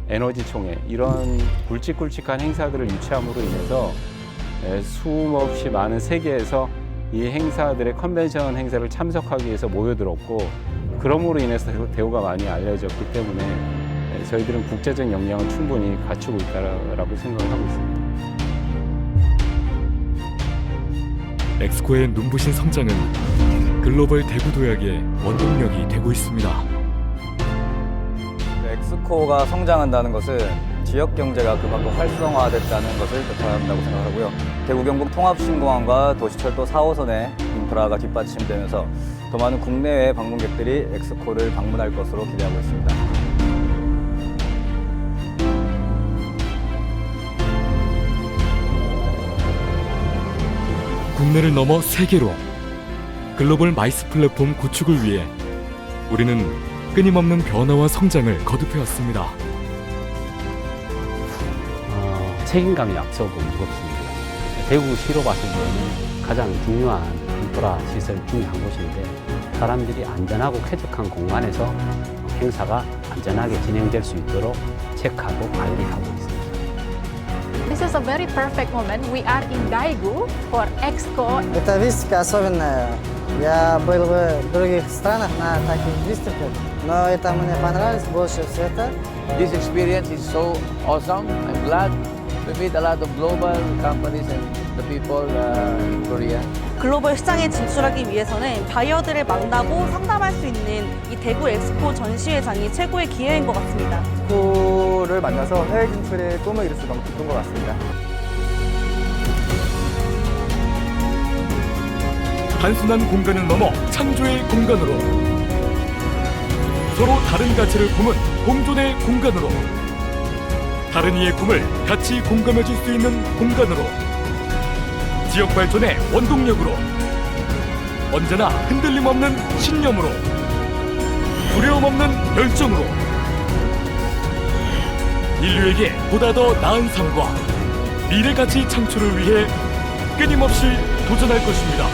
에너지총회 이런 굵직굵직한 행사들을 유치함으로 인해서 수없이 많은 세계에서 이 행사들의 컨벤션 행사를 참석하기 위해서 모여들었고 그럼으로 인해서 대우가 많이 알려졌기 때문에 저희들은 국제적 역량을 충분히 갖추고 있다고 생각을 하고 있습니다. 엑스코의 눈부신 성장은 글로벌 대구 도약의 원동력이 되고 있습니다. 엑스코가 성장한다는 것은 지역 경제가 그만큼 활성화됐다는 것을 뜻한다고 생각하고요. 대구 경북 통합신공항과 도시철도 4호선의 인프라가 뒷받침되면서 더 많은 국내외 방문객들이 엑스코를 방문할 것으로 기대하고 있습니다. 국내를 넘어 세계로 글로벌 마이스 플랫폼 구축을 위해 우리는 끊임없는 변화와 성장을 거듭해왔습니다. 책임감이 앞서고 무겁습니다. 대구시로 봤을 때는 가장 중요한 인프라 시설 중에 한 곳인데 사람들이 안전하고 쾌적한 공간에서 행사가 안전하게 진행될 수 있도록 체크하고 관리하고 있습니다. This is a very perfect moment. We are in Daegu for Exco. Это выставка особенная. Я был в других странах на таких выставках, но это мне понравилось больше всего. This experience is so awesome. I'm glad to meet a lot of global companies and the people in Korea. 글로벌 시장에 진출하기 위해서는 바이어들을 만나고 상담할 수 있는 이 대구 엑스포 전시회장이 최고의 기회인 것 같습니다. 엑스포를 만나서 해외 진출의 꿈을 이룰 수 너무 기쁜 것 같습니다. 단순한 공간을 넘어 창조의 공간으로, 서로 다른 가치를 품은 공존의 공간으로, 다른 이의 꿈을 같이 공감해 줄 수 있는 공간으로, 지역 발전의 원동력으로, 언제나 흔들림 없는 신념으로, 두려움 없는 열정으로, 인류에게 보다 더 나은 삶과 미래 가치 창출을 위해 끊임없이 도전할 것입니다.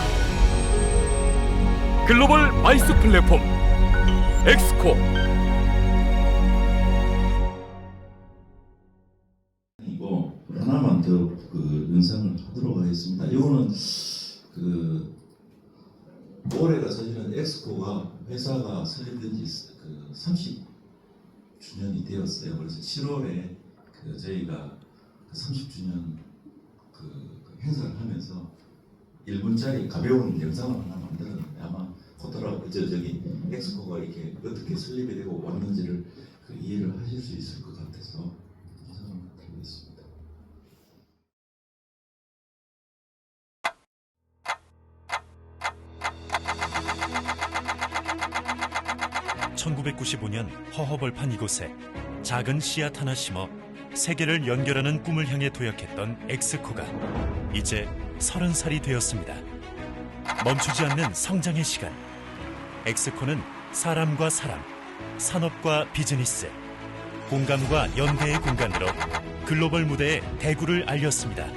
글로벌 마이스 플랫폼 엑스코. 이거 하나만 더 그 연상을 하도록 하겠습니다. 이거는 그 올해가 사실은 엑스코가 회사가 설립된 지 그 30주년이 되었어요. 그래서 7월에 그 저희가 30주년 그 행사를 하면서 1분짜리 가벼운 영상을 하나 만들었는데 아마 코토라 저기 엑스코가 이렇게 어떻게 설립이 되고 왔는지를 그 이해를 하실 수 있을 것 같아서 영상을 만들고 있습니다. 1995년 허허벌판 이곳에 작은 씨앗 하나 심어 세계를 연결하는 꿈을 향해 도약했던 엑스코가 이제 30살이 되었습니다. 멈추지 않는 성장의 시간. 엑스코는 사람과 사람, 산업과 비즈니스, 공감과 연대의 공간으로 글로벌 무대에 대구를 알렸습니다.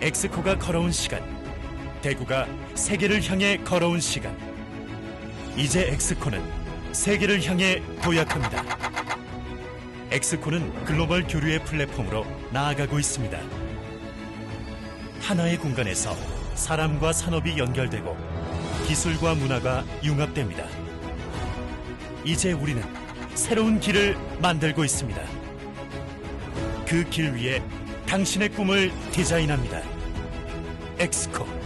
엑스코가 걸어온 시간, 대구가 세계를 향해 걸어온 시간. 이제 엑스코는 세계를 향해 도약합니다. 엑스코는 글로벌 교류의 플랫폼으로 나아가고 있습니다. 하나의 공간에서 사람과 산업이 연결되고 기술과 문화가 융합됩니다. 이제 우리는 새로운 길을 만들고 있습니다. 그 길 위에 당신의 꿈을 디자인합니다. 엑스코.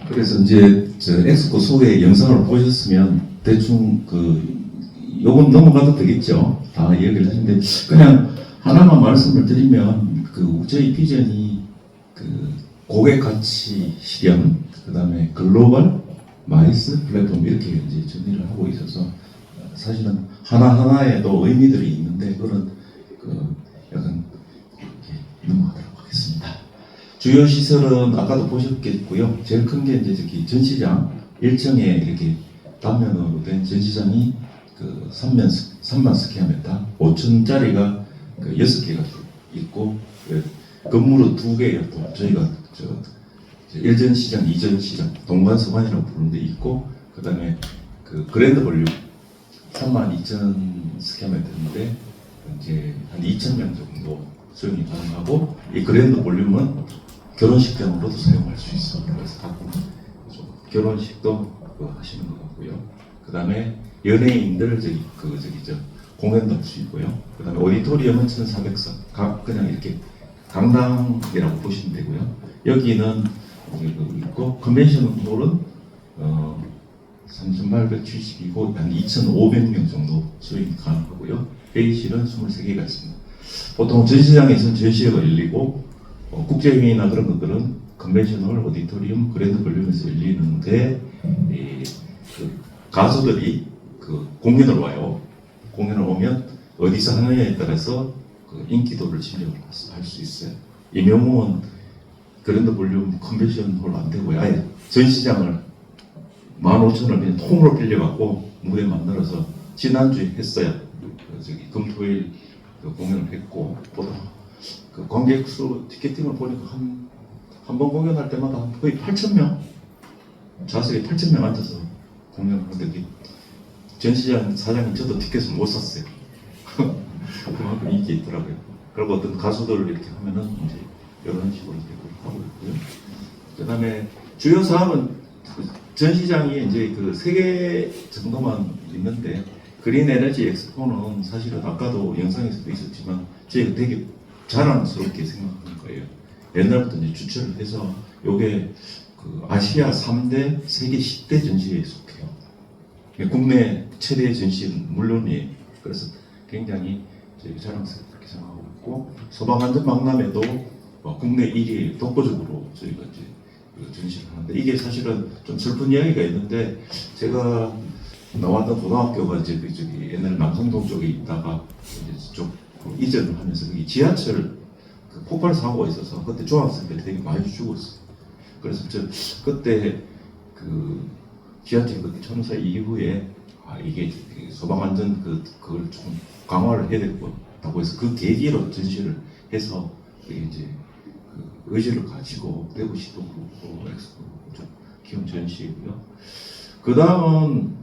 그래서 이제 저 엑스코 소개 영상을 보셨으면 대충 요건 넘어가도 되겠죠. 다 얘기를 했는데 그냥 하나만 말씀을 드리면 저희 비전이 고객 가치 실현, 그다음에 글로벌 마이스 플랫폼 이렇게 이제 정리를 하고 있어서 사실은 하나하나에도 의미들이 있는데 그런 약간 이렇게 넘어가도록 하겠습니다. 주요 시설은 아까도 보셨겠고요. 제일 큰 게 이제 저기 전시장 1층에 이렇게 단면으로 된 전시장이 3만 스퀘어미터 5층짜리가 6개가 있고 건물은 2개예요. 또 저희가 1전 시장, 2전 시장, 동관 서관이라고 부르는 데 있고 그다음에 그랜드 볼륨 32,000 스퀘어미터인데 이제 한 2,000명 정도 수용이 가능하고 이 그랜드 볼륨은 결혼식장으로도 사용할 수 있습니다. 그래서 가끔 결혼식도 하시는 것 같고요. 그 다음에 연예인들 공연도 할 수 있고요. 그 다음에 오디토리움은 1,400석, 그냥 이렇게 강당이라고 보시면 되고요. 여기는 있고 컨벤션 홀은 3,870이고 한 2,500명 정도 수용이 가능하고요. 회의실은 23개가 있습니다. 보통 전시장에서는 전시회가 열리고 국제회의나 그런 것들은 컨벤션홀, 오디토리움, 그랜드 볼륨에서 열리는데 가수들이 공연을 와요. 공연을 오면 어디서 하느냐에 따라서 인기도를 진정을 할 수 있어요. 임영웅은 그랜드 볼륨 컨벤션홀 안 되고요. 아예 전시장을 15,000원을 그냥 통으로 빌려갖고 무대 만들어서 지난주에 했어요. 금토일 공연을 했고 관객 수 티켓팅을 보니까 한 번 공연할 때마다 거의 8,000명 좌석에 8,000명 앉아서 공연을 하는데 전시장 사장님 저도 티켓을 못 샀어요. 그만큼 인기 있더라고요. 그리고 어떤 가수들 이렇게 하면은 이제 이런 식으로 데코를 하고 있고요. 그다음에 주요 사업은 전시장이 이제 그 3개 정도만 있는데 그린 에너지 엑스포는 사실은 아까도 영상에서도 있었지만 저희가 되게 자랑스럽게 생각하는 거예요. 옛날부터 이제 주최를 해서 요게 그 아시아 3대, 세계 10대 전시회에 속해요. 국내 최대 전시는 물론이에요. 그래서 굉장히 저희가 자랑스럽게 생각하고 있고 소방안전 박람회도 국내 1위 독보적으로 저희가 이제 전시를 하는데 이게 사실은 좀 슬픈 이야기가 있는데 제가 나왔던 고등학교가 이제 저기 옛날 남성동 쪽에 있다가 이제 쪽 이전을 하면서 거기 지하철 그 폭발 사고가 있어서 그때 중학생들이 되게 많이 죽었어요. 그래서 저 그때 그 지하철 그때 참사 이후에 이게 소방안전 그걸 좀 강화를 해야 되겠다고 해서 그 계기로 전시를 해서 이제 그 의지를 가지고 대구시도 그렇고 엑스포 좀 키운 전시이고요. 그 다음은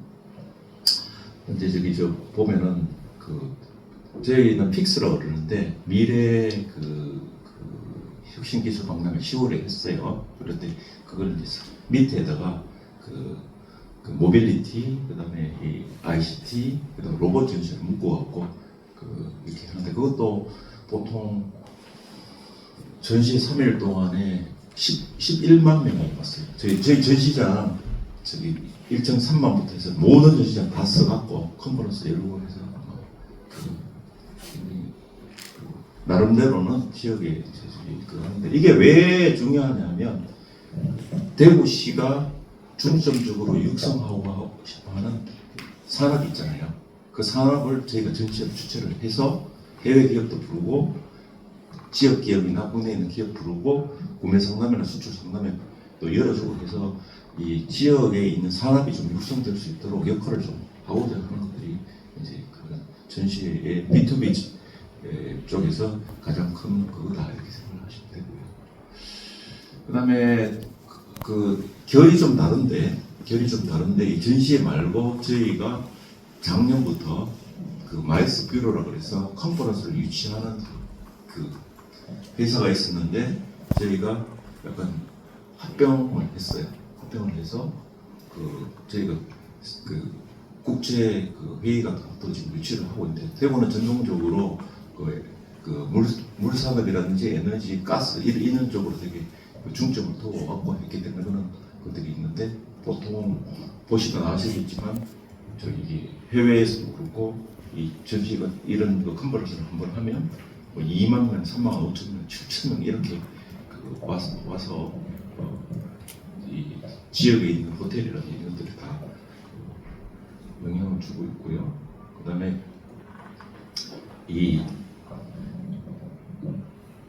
이제 저기 저 보면은 그 저희는 픽스라고 그러는데 미래 그 혁신기술 박람회 10월에 했어요. 그럴 때 그걸 이제 밑에다가 그 모빌리티, 그다음에 이 ICT, 그다음 로봇 전시를 묶어갖고 이렇게 하는데 그것도 보통 전시 3일 동안에 11만 명이 왔어요. 저희 전시장 저기 일정 3만부터 해서 모든 전시장 다 써갖고 컨퍼런스 열고 해서 나름대로는 지역에 하는데 이게 왜 중요하냐면 대구시가 중점적으로 육성하고 싶어하는 산업이 있잖아요. 그 산업을 저희가 전시를 주최를 해서 해외 기업도 부르고 지역 기업이나 국내에 있는 기업 부르고 구매 상담이나 수출 상담에 또 열어주고 해서 이 지역에 있는 산업이 좀 육성될 수 있도록 역할을 좀 하고자 하는 것들이 이제 그 전시의 B2B 쪽에서 가장 큰 그거다 이렇게 생각하시면 되고요. 그다음에 그 결이 좀 다른데 이 전시회 말고 저희가 작년부터 그 마이스 뷰로라 그래서 컨퍼런스를 유치하는 그 회사가 있었는데 저희가 약간 합병을 했어요. 합병을 해서 저희가 국제 회의 같은 것도 지금 유치를 하고 있는데 대구는 전통적으로 물 산업이라든지 에너지, 가스 이런 쪽으로 되게 중점을 두고 갖고 했기 때문에 그런 것들이 있는데 보통 보시면 아시겠지만 저기 해외에서도 그렇고 이 전시가 이런 컨퍼런스를 한번 하면 뭐 2만 명, 3만 5천 명, 7천 명 이렇게 와서 이 지역에 있는 호텔이라든지 이런 것들이 다 영향을 주고 있고요. 그다음에 이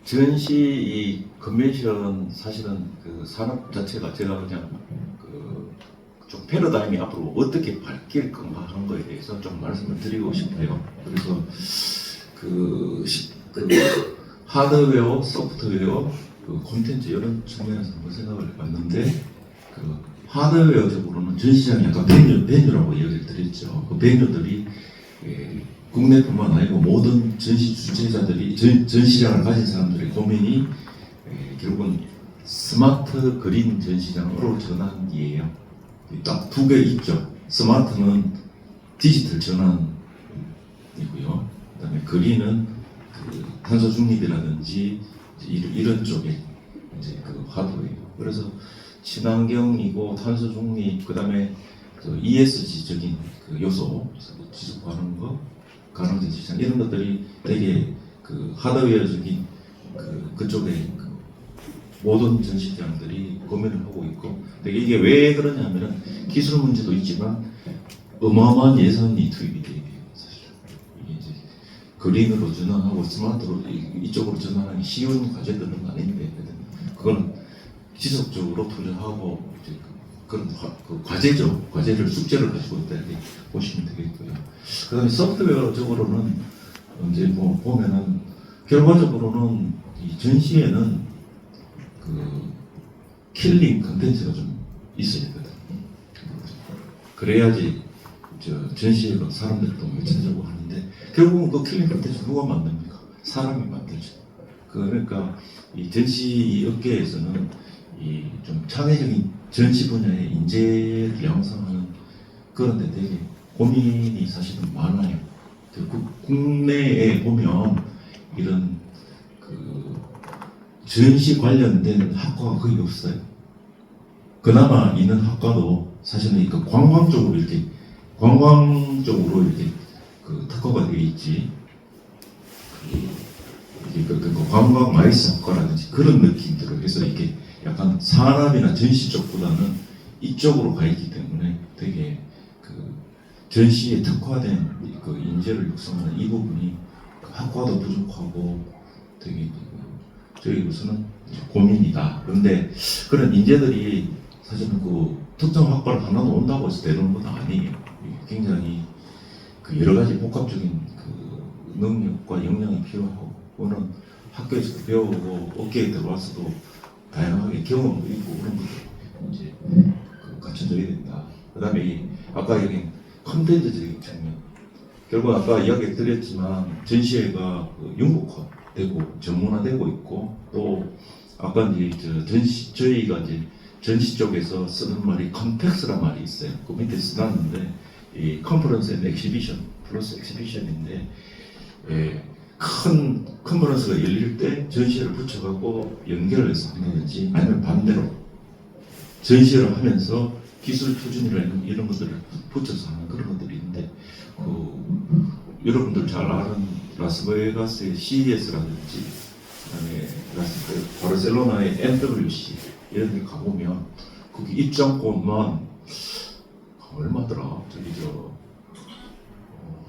전시 이 컨벤션 사실은 그 산업 자체가 제가 그냥 좀 패러다임이 앞으로 어떻게 바뀔 건가 하는 거에 대해서 좀 말씀을 드리고 싶어요. 그래서 그 하드웨어, 소프트웨어, 콘텐츠 이런 측면에서 한번 생각을 해봤는데 하드웨어적으로는 전시장이 아까 베뉴라고 얘기를 드렸죠. 그 베뉴들이 국내뿐만 아니고 모든 전시 주최자들이 전시장을 가진 사람들의 고민이 결국은 스마트 그린 전시장으로 전환이에요. 딱 2개 있죠. 스마트는 디지털 전환이고요. 그다음에 그린은 탄소 중립이라든지 이런 쪽에 이제 하드웨어. 그래서 친환경이고 탄소 중립, 그다음에 ESG적인 요소, 지속 가능 가능성 시장 이런 것들이 되게 하드웨어적인 그쪽에 모든 전시장들이 고민을 하고 있고, 근데 이게 왜 그러냐면은 기술 문제도 있지만 어마어마한 예산이 투입이 돼요. 사실 이게 이제 그린으로 전환하고 스마트로 이쪽으로 전환하기 쉬운 과제들은 아닌데, 그건 지속적으로 투자하고 이제 그런 과제죠. 과제를 숙제를 가지고 있다 이렇게 보시면 되겠고요. 그다음에 소프트웨어적으로는 이제 뭐 보면은 결과적으로는 이 전시에는 킬링 컨텐츠가 좀 있어야 되거든. 그래야지 전시회가 사람들이 또 외쳐주고 하는데 결국은 킬링 컨텐츠 누가 만듭니까? 사람이 만들죠. 그러니까 이 전시 업계에서는 이 좀 창의적인 전시 분야의 인재를 양성하는 그런 데 되게 고민이 사실은 많아요. 국내에 보면 이런 그 전시 관련된 학과가 거의 없어요. 그나마 있는 학과도 사실은 그 관광 쪽으로 이렇게 그 특화가 되어 있지. 그 관광 마이스 학과라든지 그런 느낌들로 해서 이게 약간 산업이나 전시 쪽보다는 이쪽으로 가 있기 때문에 되게 그 전시에 특화된 그 인재를 육성하는 이 부분이 학과도 부족하고 되게 저희로서는 고민이다. 그런데 그런 인재들이 사실은 그 특정 학과를 하나도 온다고 해서 되는 건 아니에요. 굉장히 그 여러 가지 복합적인 그 능력과 역량이 필요하고, 그거는 학교에서 배우고 업계에 들어와서도 다양하게 경험도 있고 그런 것들 이제 그 갖춰져야 된다. 그다음에 아까 얘기한 컨텐츠적인 측면. 결국 아까 이야기 드렸지만 전시회가 그 융복화되고 전문화되고 있고, 또 아까 이제 저희가 이제 전시 쪽에서 쓰는 말이 컨텍스트란 말이 있어요. 그 밑에 써놨는데 이 컨퍼런스 앤 엑시비션 플러스 엑시비션인데, 큰 컨퍼런스가 열릴 때 전시회를 붙여갖고 연결을 해서 한다든지, 아니면 반대로 전시회를 하면서 기술 표준이나 이런 것들을 붙여서 하는 그런 것들이 있는데, 여러분들 잘 아는 라스베가스의 CES라든지, 그다음에 바르셀로나의 MWC 이런 데 가보면 거기 입장권만 얼마더라?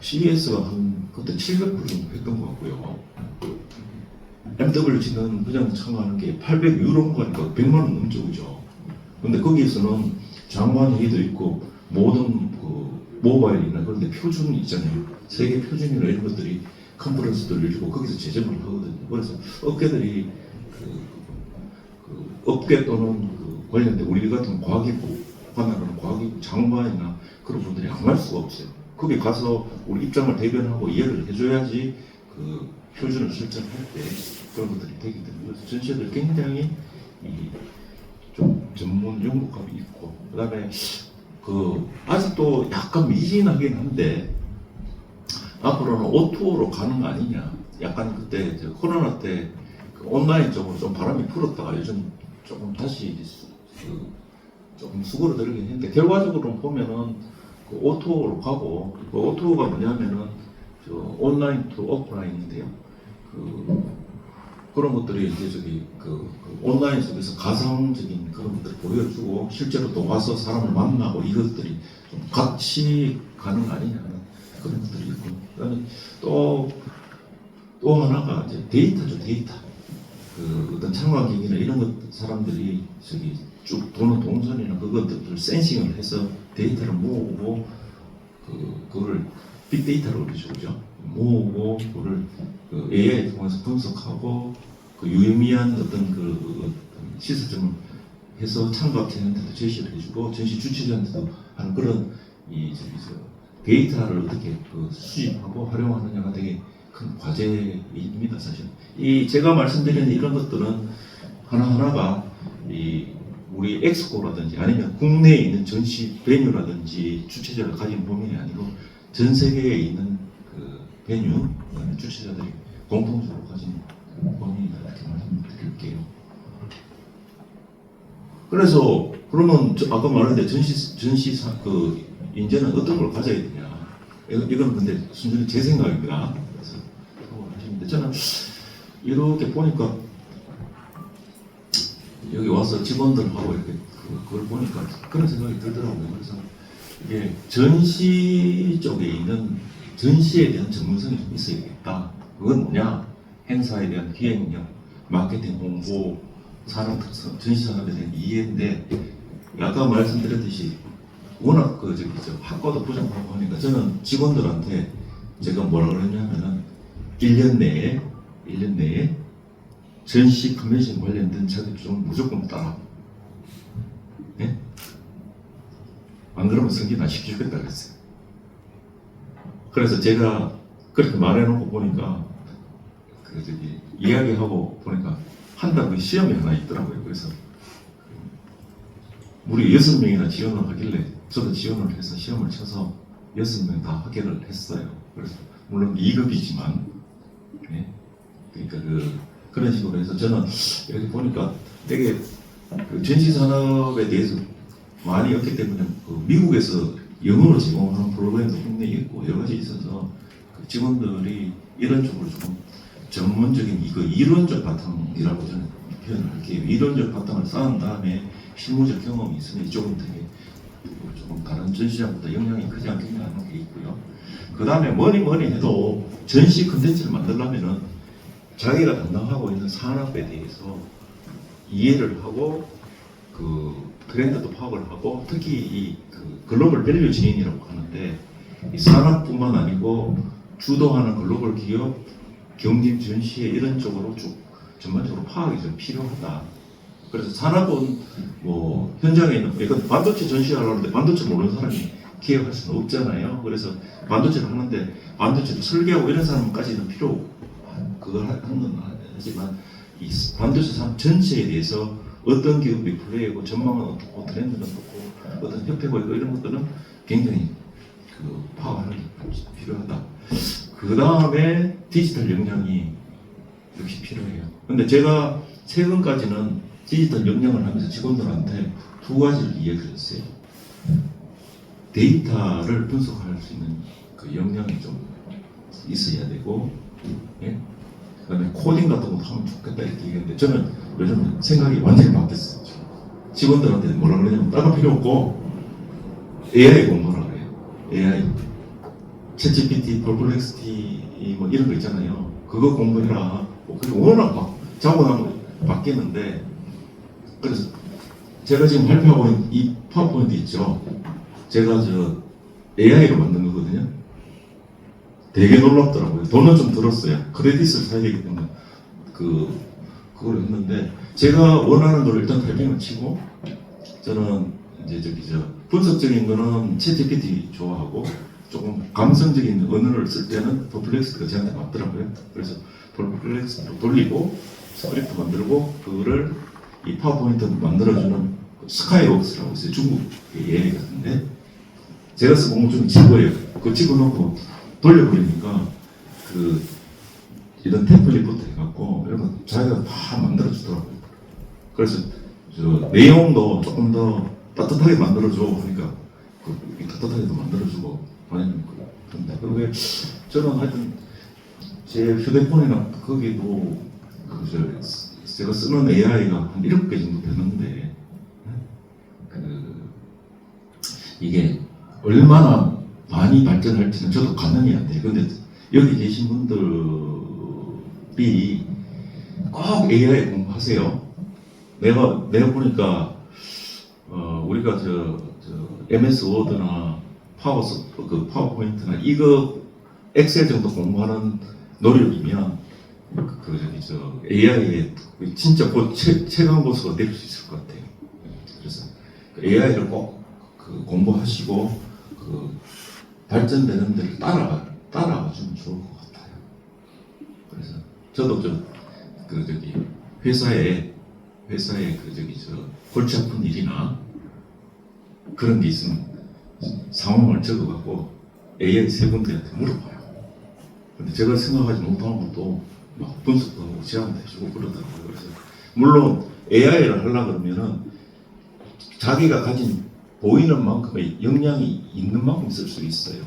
CES가 한 그때 700불 정도 했던 것 같고요. MWC는 그냥 참가하는 게 800유로인가 100만 원 넘죠, 그죠? 근데 거기에서는 장관 회의도 있고 모든 그 모바일이나 그런 데 표준이 있잖아요. 세계 표준이나 이런 것들이 컨퍼런스들 열리고 거기서 제정을 하거든요. 그래서 업계들이 그 업계 또는 그 관련된 우리 같은 과기부 관할하는 과기부 장관이나 그런 분들이 안 갈 수가 없어요. 거기 가서 우리 입장을 대변하고 이해를 해줘야지 그 표준을 설정할 때 그런 것들이 되기 때문에, 그래서 전시회들 굉장히 좀 전문 연구감이 있고, 그다음에 그 아직도 약간 미진하긴 한데 앞으로는 오토로 가는 거 아니냐. 약간 그때 코로나 때 그 온라인 쪽으로 좀 바람이 불었다가 요즘 조금 다시 조금 수그러들긴 했는데, 결과적으로 보면은 그 오토로 가고, 그 오토가 뭐냐면은 온라인 투 오프라인인데요. 그런 것들이 이제 온라인 속에서 가상적인 그런 것들을 보여주고 실제로 또 와서 사람을 만나고 이것들이 좀 같이 가는 거 아니냐 하는 그런 것들이 있고, 그다음에 또 하나가 이제 데이터죠, 데이터. 그 어떤 참관객이나 이런 것 사람들이 쭉 도는 동선이나 그것들을 센싱을 해서 데이터를 모으고 그걸 빅데이터로 그러죠, 그죠? 모으고 그걸 그 AI 통해서 분석하고 그 유의미한 어떤 그 시스템을 해서 참가업체한테도 제시를 해주고 전시 주최자한테도 하는 그런 데이터를 어떻게 수집하고 활용하느냐가 되게 큰 과제입니다, 사실. 제가 말씀드리는 이런 것들은 하나하나가 우리 엑스코라든지 아니면 국내에 있는 전시 베뉴라든지 주최자가 가진 고민이 아니고 전 세계에 있는 그 베뉴, 주최자들이 공통적으로 가진 고민이다, 이렇게 말씀드릴게요. 그래서 그러면 아까 말했는데 전시 그 인재는 어떤 걸 가져야 되냐? 이건 근데 순전히 제 생각입니다. 그래서 하시는데 저는 이렇게 보니까 여기 와서 직원들하고 이렇게 그걸 보니까 그런 생각이 들더라고요. 그래서 이게 전시 쪽에 있는 전시에 대한 전문성이 좀 있어야겠다. 그건 뭐냐? 행사에 대한 기획력, 마케팅 홍보, 산업 특성, 전시 산업에 대한 이해인데, 아까 말씀드렸듯이 워낙 학과도 부족하고 하니까 저는 직원들한테 제가 뭐라 그러냐면은 1년 내에 전시 컨벤션 관련된 자격증을 무조건 따라. 네? 안 그러면 승진 안 시켜주겠다 그랬어요. 그래서 제가 그렇게 말해놓고 보니까 그 저기 이야기하고 보니까 한다고 시험이 하나 있더라고요. 그래서 우리 6명이나 지원을 하길래 저도 지원을 해서 시험을 쳐서 6명 다 합격을 했어요. 그래서 물론 2급이지만 네. 그러니까 그런 식으로 해서 저는 여기 보니까 되게 그 전시산업에 대해서 많이 없기 때문에 그 미국에서 영어로 제공하는 프로그램도 분명히 있고 여러 가지 있어서 그 직원들이 이런 쪽으로 조금 전문적인 이거 이론적 바탕이라고 저는 표현을 할게요. 이론적 바탕을 쌓은 다음에 실무적 경험이 있으면 이쪽은 되게 조금 다른 전시장보다 영향이 크지 않겠냐는 게 있고요. 그 다음에 뭐니 해도 전시 컨텐츠를 만들려면은 자기가 담당하고 있는 산업에 대해서 이해를 하고 그 트렌드도 파악을 하고 특히 그 글로벌 밸류 진인이라고 하는데 이 산업뿐만 아니고 주도하는 글로벌 기업 경진 전시회 이런 쪽으로 쭉 전반적으로 파악이 좀 필요하다. 그래서 산업은 뭐 현장에 있는 이건 반도체 전시하려는데 반도체 모르는 사람이 기획할 수는 없잖아요. 그래서 반도체를 하는데 반도체를 설계하고 이런 사람까지는 필요 그걸 하는 건 하지만 이 반도체 산업 전체에 대해서 어떤 기업이 플레이하고 전망은 어떻고 트렌드는 어떻고 어떤 협회가 있고 이런 것들은 굉장히 그 파악하는 게 필요하다. 그 다음에 디지털 역량이 역시 필요해요. 근데 제가 최근까지는 디지털 역량을 하면서 직원들한테 두 가지를 이야기했어요. 데이터를 분석할 수 있는 그 역량이 좀 있어야 되고, 예? 그다음에 코딩 같은 것도 하면 좋겠다 이렇게 얘기했는데 저는 요즘 생각이 완전히 바뀌었어요. 직원들한테 뭐라 그러냐면 다른 필요 없고 AI 공부하라 그래요. AI, 챗GPT, 퍼플렉시티 뭐 이런 거 있잖아요. 그거 공부해라. 그리고 워낙 막 자고 나면 바뀌는데 그래서 제가 지금 발표하고 있는 이 파워포인트 있죠. 제가 저 AI로 만든 거거든요. 되게 놀랍더라고요. 돈은 좀 들었어요. 크레딧을 사야 되기 때문에 그걸 했는데 제가 원하는 걸 일단 발표를 치고 저는 이제 분석적인 거는 챗GPT 좋아하고 조금 감성적인 언어를 쓸 때는 퍼플렉스가 저한테 맞더라고요. 그래서 퍼플렉스로 돌리고 스크립트 만들고 그거를 이 파워포인트 만들어주는 스카이웍스라고 있어요. 중국 AI 같은데 제가 쓰고 좀 집어요. 그거 집어넣고 돌려버리니까 그 이런 템플릿부터 해갖고 이런 거 자기가 다 만들어주더라고요. 그래서 저 내용도 조금 더 따뜻하게 만들어줘 하니까 그 따뜻하게도 만들어주고 그런데 그게 저는 하여튼 제 휴대폰이나 거기도 제가 쓰는 AI가 한 7개 정도 되는데 이게 얼마나 많이 발전할지는 저도 가늠이 안 돼요. 근데 여기 계신 분들이 꼭 AI 공부하세요. 내가 보니까 우리가 MS 워드나 파워포인트나 이거 엑셀 정도 공부하는 노력이면 AI에 진짜 곧 최강 고수가 될 수 있을 것 같아요. 그래서 AI를 꼭 공부하시고 발전되는 데를 따라가주면 좋을 것 같아요. 그래서 저도 회사에 골치 아픈 일이나 그런 게 있으면 상황을 적어갖고 AI 세 분들한테 물어봐요. 근데 제가 생각하지 못한 것도 막 분석도 하고 제안도 해주고 그러더라고요. 그래서 물론 AI를 하려고 그러면은 자기가 가진 보이는 만큼의 역량이 있는 만큼 쓸 수 있어요.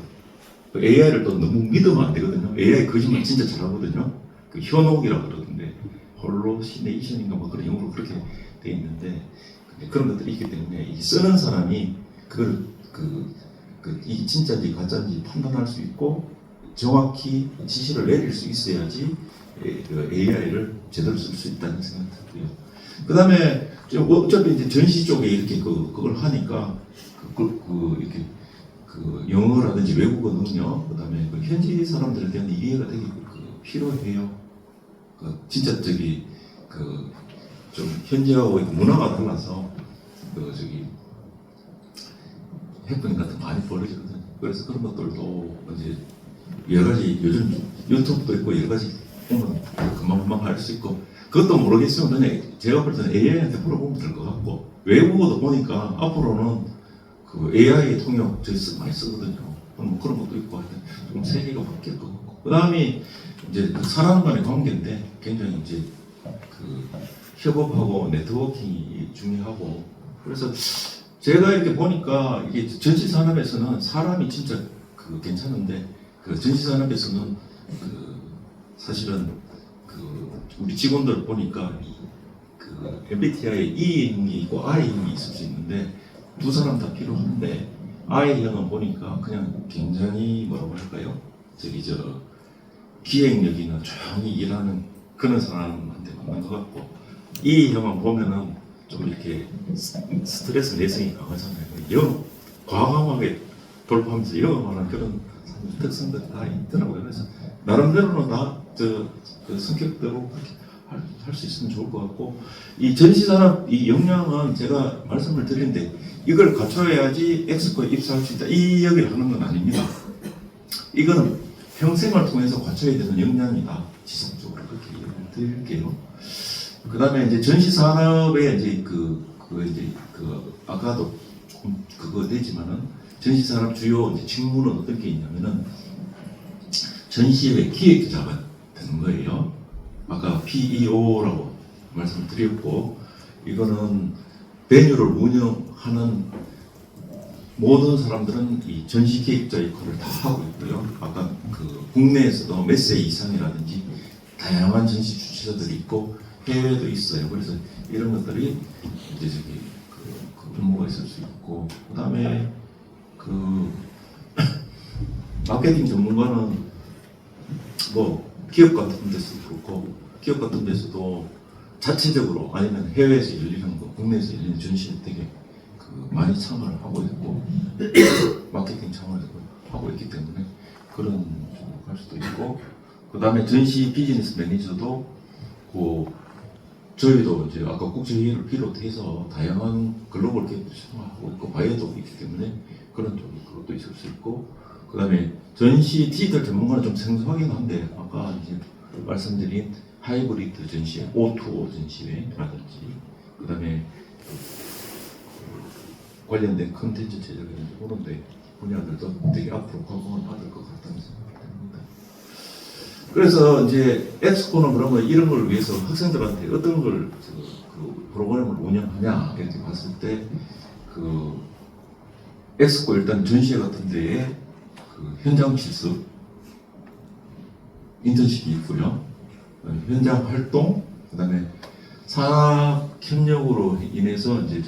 AI를 또 너무 믿으면 안 되거든요. AI 거짓말 진짜 잘하거든요. 그 현혹이라고 그러던데 홀로시네이션인가 뭐 그런 용어로 그렇게 돼 있는데 그런 것들이 있기 때문에 이 쓰는 사람이 그걸 이 진짜인지 가짜인지 판단할 수 있고 정확히 지시를 내릴 수 있어야지 AI를 제대로 쓸 수 있다는 생각이 들고요. 그 다음에 어차피 이제 전시 쪽에 이렇게 그걸 하니까 이렇게 영어라든지 외국어 능력, 그 다음에 현지 사람들에 대한 이해가 되게 필요해요. 진짜 좀 현지하고 문화가 달라서 해프닝 같은 거 많이 벌어지거든요. 그래서 그런 것들도 이제 여러 가지 요즘 유튜브도 있고 여러 가지 오면 금방금방 할 수 있고, 그것도 모르겠으면 그냥 제가 볼 때는 AI한테 물어보면 될 것 같고, 외국어도 보니까 앞으로는 그 AI 통역 저희 많이 쓰거든요. 뭐 그런 것도 있고 하여튼 좀 세계가 바뀔 것 같고, 그 다음이 이제 사람 간의 관계인데 굉장히 이제 그 협업하고 네트워킹이 중요하고, 그래서 제가 이렇게 보니까 이게 전시 산업에서는 사람이 진짜 그 괜찮은데, 그 전시 산업에서는 그 사실은 그 우리 직원들 보니까 그 MBTI에 E형이 있고 I형이 있을 수 있는데 두 사람 다 필요한데, I형은 보니까 그냥 굉장히 뭐라고 할까요? 저기 기획력이나 조용히 일하는 그런 사람한테 맞는 것 같고, E형은 보면은 좀 이렇게 스트레스 내성이 강하잖아요. 과감하게 돌파하면서 영업하는 그런 특성들이 다 있더라고요. 그래서 나름대로는 다 그 성격대로 그렇게 할 수 있으면 좋을 것 같고, 이 전시산업 이 역량은 제가 말씀을 드리는데 이걸 갖춰야지 엑스포에 입사할 수 있다, 이 이야기를 하는 건 아닙니다. 이거는 평생을 통해서 갖춰야 되는 역량이다, 지속적으로 그렇게 이야기를 드릴게요. 그 다음에 이제 전시산업에 이제 이제 아까도 조금 그거 되지만은 전시산업 주요 이제 직무는 어떤 게 있냐면은 전시회 기획자가 되는 거예요. 아까 PEO라고 말씀을 드렸고, 이거는 베뉴를 운영하는 모든 사람들은 이 전시 기획자 역할을 다 하고 있고요. 아까 그 국내에서도 몇 세 이상이라든지 다양한 전시 주최자들이 있고 해외도 있어요. 그래서 이런 것들이 이제 그 업무가 있을 수 있고, 그다음에 그 마케팅 전문가는 뭐 기업 같은 데서도 그렇고, 기업 같은 데서도 자체적으로 아니면 해외에서 열리는 거, 국내에서 열리는 전시에 되게 그 많이 참여를 하고 있고 마케팅 참여를 하고 있기 때문에 그런 쪽으로 갈 수도 있고, 그 다음에 전시 비즈니스 매니저도 그 저희도 이제 아까 국제회의를 비롯해서 다양한 글로벌 기업들 참여하고 있고 바이오도 있기 때문에 그런 쪽이 그것도 있을 수 있고, 그 다음에 전시 디지털 전문가는 좀 생소하긴 한데 아까 이제 말씀드린 하이브리드 전시회, O2O 전시회라든지, 그 다음에 관련된 컨텐츠 제작이라든지 그런 데 분야들도 되게 앞으로 각광을 받을 것 같다는 생각이 듭니다. 그래서 이제 엑스포는 그러면 이런 걸 위해서 학생들한테 어떤 걸 그 프로그램을 운영하냐 이렇게 봤을 때, 그 엑스포 일단 전시회 같은 데에 그 현장 실습, 인턴십이 있고요. 현장 활동, 그다음에 산학 협력으로 인해서 이제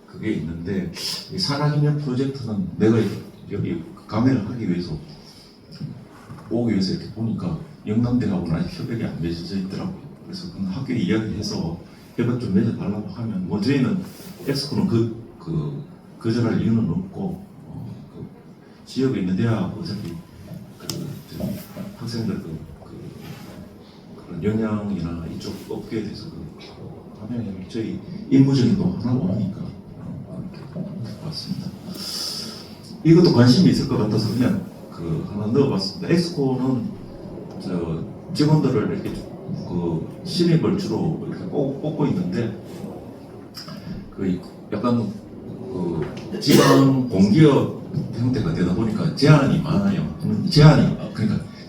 그게 있는데, 이 산학 협력 프로젝트는 내가 여기 강의를 하기 위해서 오기 위해서 이렇게 보니까 영남대하고는 아직 협약이 안 맺어져 있더라고요. 그래서 그 학교에 이야기해서 협약 좀 맺어달라고 하면, 뭐 저희는 엑스코는 거절할 이유는 없고, 그 지역에 있는 대학 어차피 학생들 그런 영향이나 이쪽 업계에 대해서 하면 저희 임무적인 또 하나고 하니까 그렇게 봤습니다. 이것도 관심이 있을 것 같아서 그냥 하나 넣어봤습니다. 엑스코는 직원들을 이렇게 신입을 주로 이렇게 뽑고 있는데, 약간 지방 공기업 형태가 되다 보니까 제한이 많아요.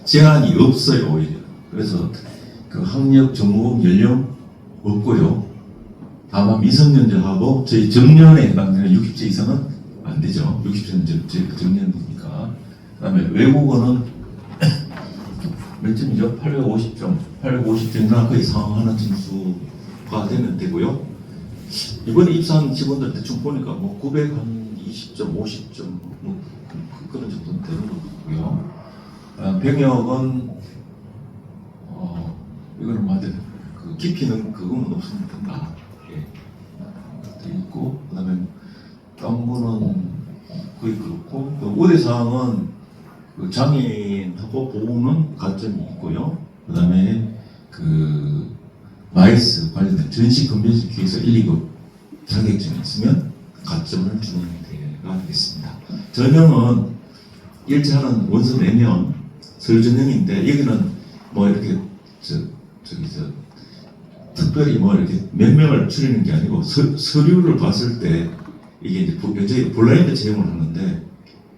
제한이 없어요, 오히려. 그래서 그 학력, 전공, 연령 없고요. 다만 미성년자하고 저희 정년에 해당되는 60세 이상은 안 되죠. 60세는 정년이니까. 그다음에 외국어는 몇 점이죠? 850점. 850점이나 거의 상황하는 점수가 되면 되고요. 이번에 입사한 직원들 대충 보니까 뭐 920점, 50점 뭐 그런 정도는 되는 것 같고요. 병역은 이거는 맞아요. 그 깊이는 그거는 없으면 된다. 예. 돼 있고, 그다음에 딴 거는 거의 그렇고, 우대 사항은 장애인하고 보호는 가점이 있고요. 그다음에 마이스 관련된 전시 건배지 기획서 1, 2급 자격증이 있으면 가점을 주는 데가 있습니다. 전형은 일치하는 원서 내면 서류 전형인데, 여기는 뭐 이렇게 특별히 뭐 이렇게 몇 명을 추리는 게 아니고 서류를 봤을 때 이게 이제 저희 블라인드 채용을 하는데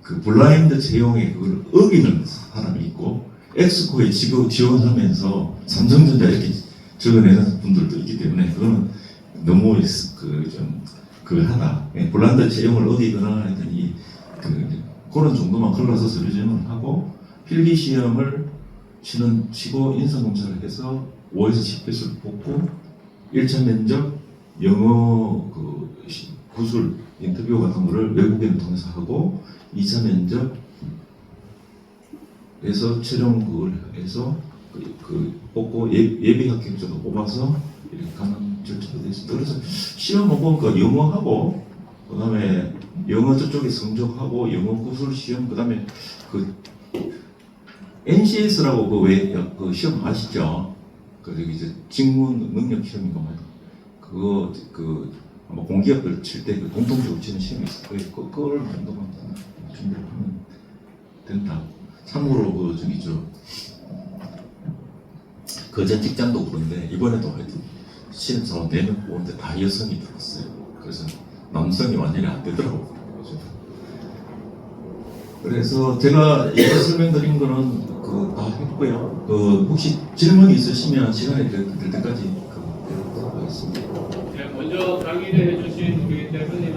그 블라인드 채용에 그걸 어기는 사람이 있고 엑스코에 지원하면서 삼성전자 이렇게 적어내는 분들도 있기 때문에 그거는 너무 그걸 하다. 블라인드 채용을 어기거나 했더니 그런 정도만 걸러서 서류 제출을 하고 필기 시험을 치고 인성검사를 해서 5에서 10배수를 뽑고 1차 면접 영어 구술 인터뷰 같은 거를 외국인을 통해서 하고 2차 면접에서 최종 그걸 해서 뽑고 예비 합격자도 뽑아서 이렇게 가는 절차가 되어 있습니다. 그래서 시험을 보니까 영어하고 그다음에 영어 저쪽에 성적하고 영어 구술 시험 그다음에 NCS라고 그 시험 아시죠? 이제 직무 능력 시험인가 봐요. 그거 아마 공기업들 칠 때 공통적으로 치는 시험이 있을 거예요. 그걸 정도만 준비를 하면 된다. 참고로 전 직장도 그런데 이번에도 하여튼 신입사원 4명 뽑는데 다 여성이 들었어요. 그래서 남성이 완전히 안 되더라고요. 그래서 제가 이거 설명드린 거는 다 했고요. 혹시 질문이 있으시면 시간이 될 때까지 하겠습니다. 먼저 강의를 해주신 우리 대표님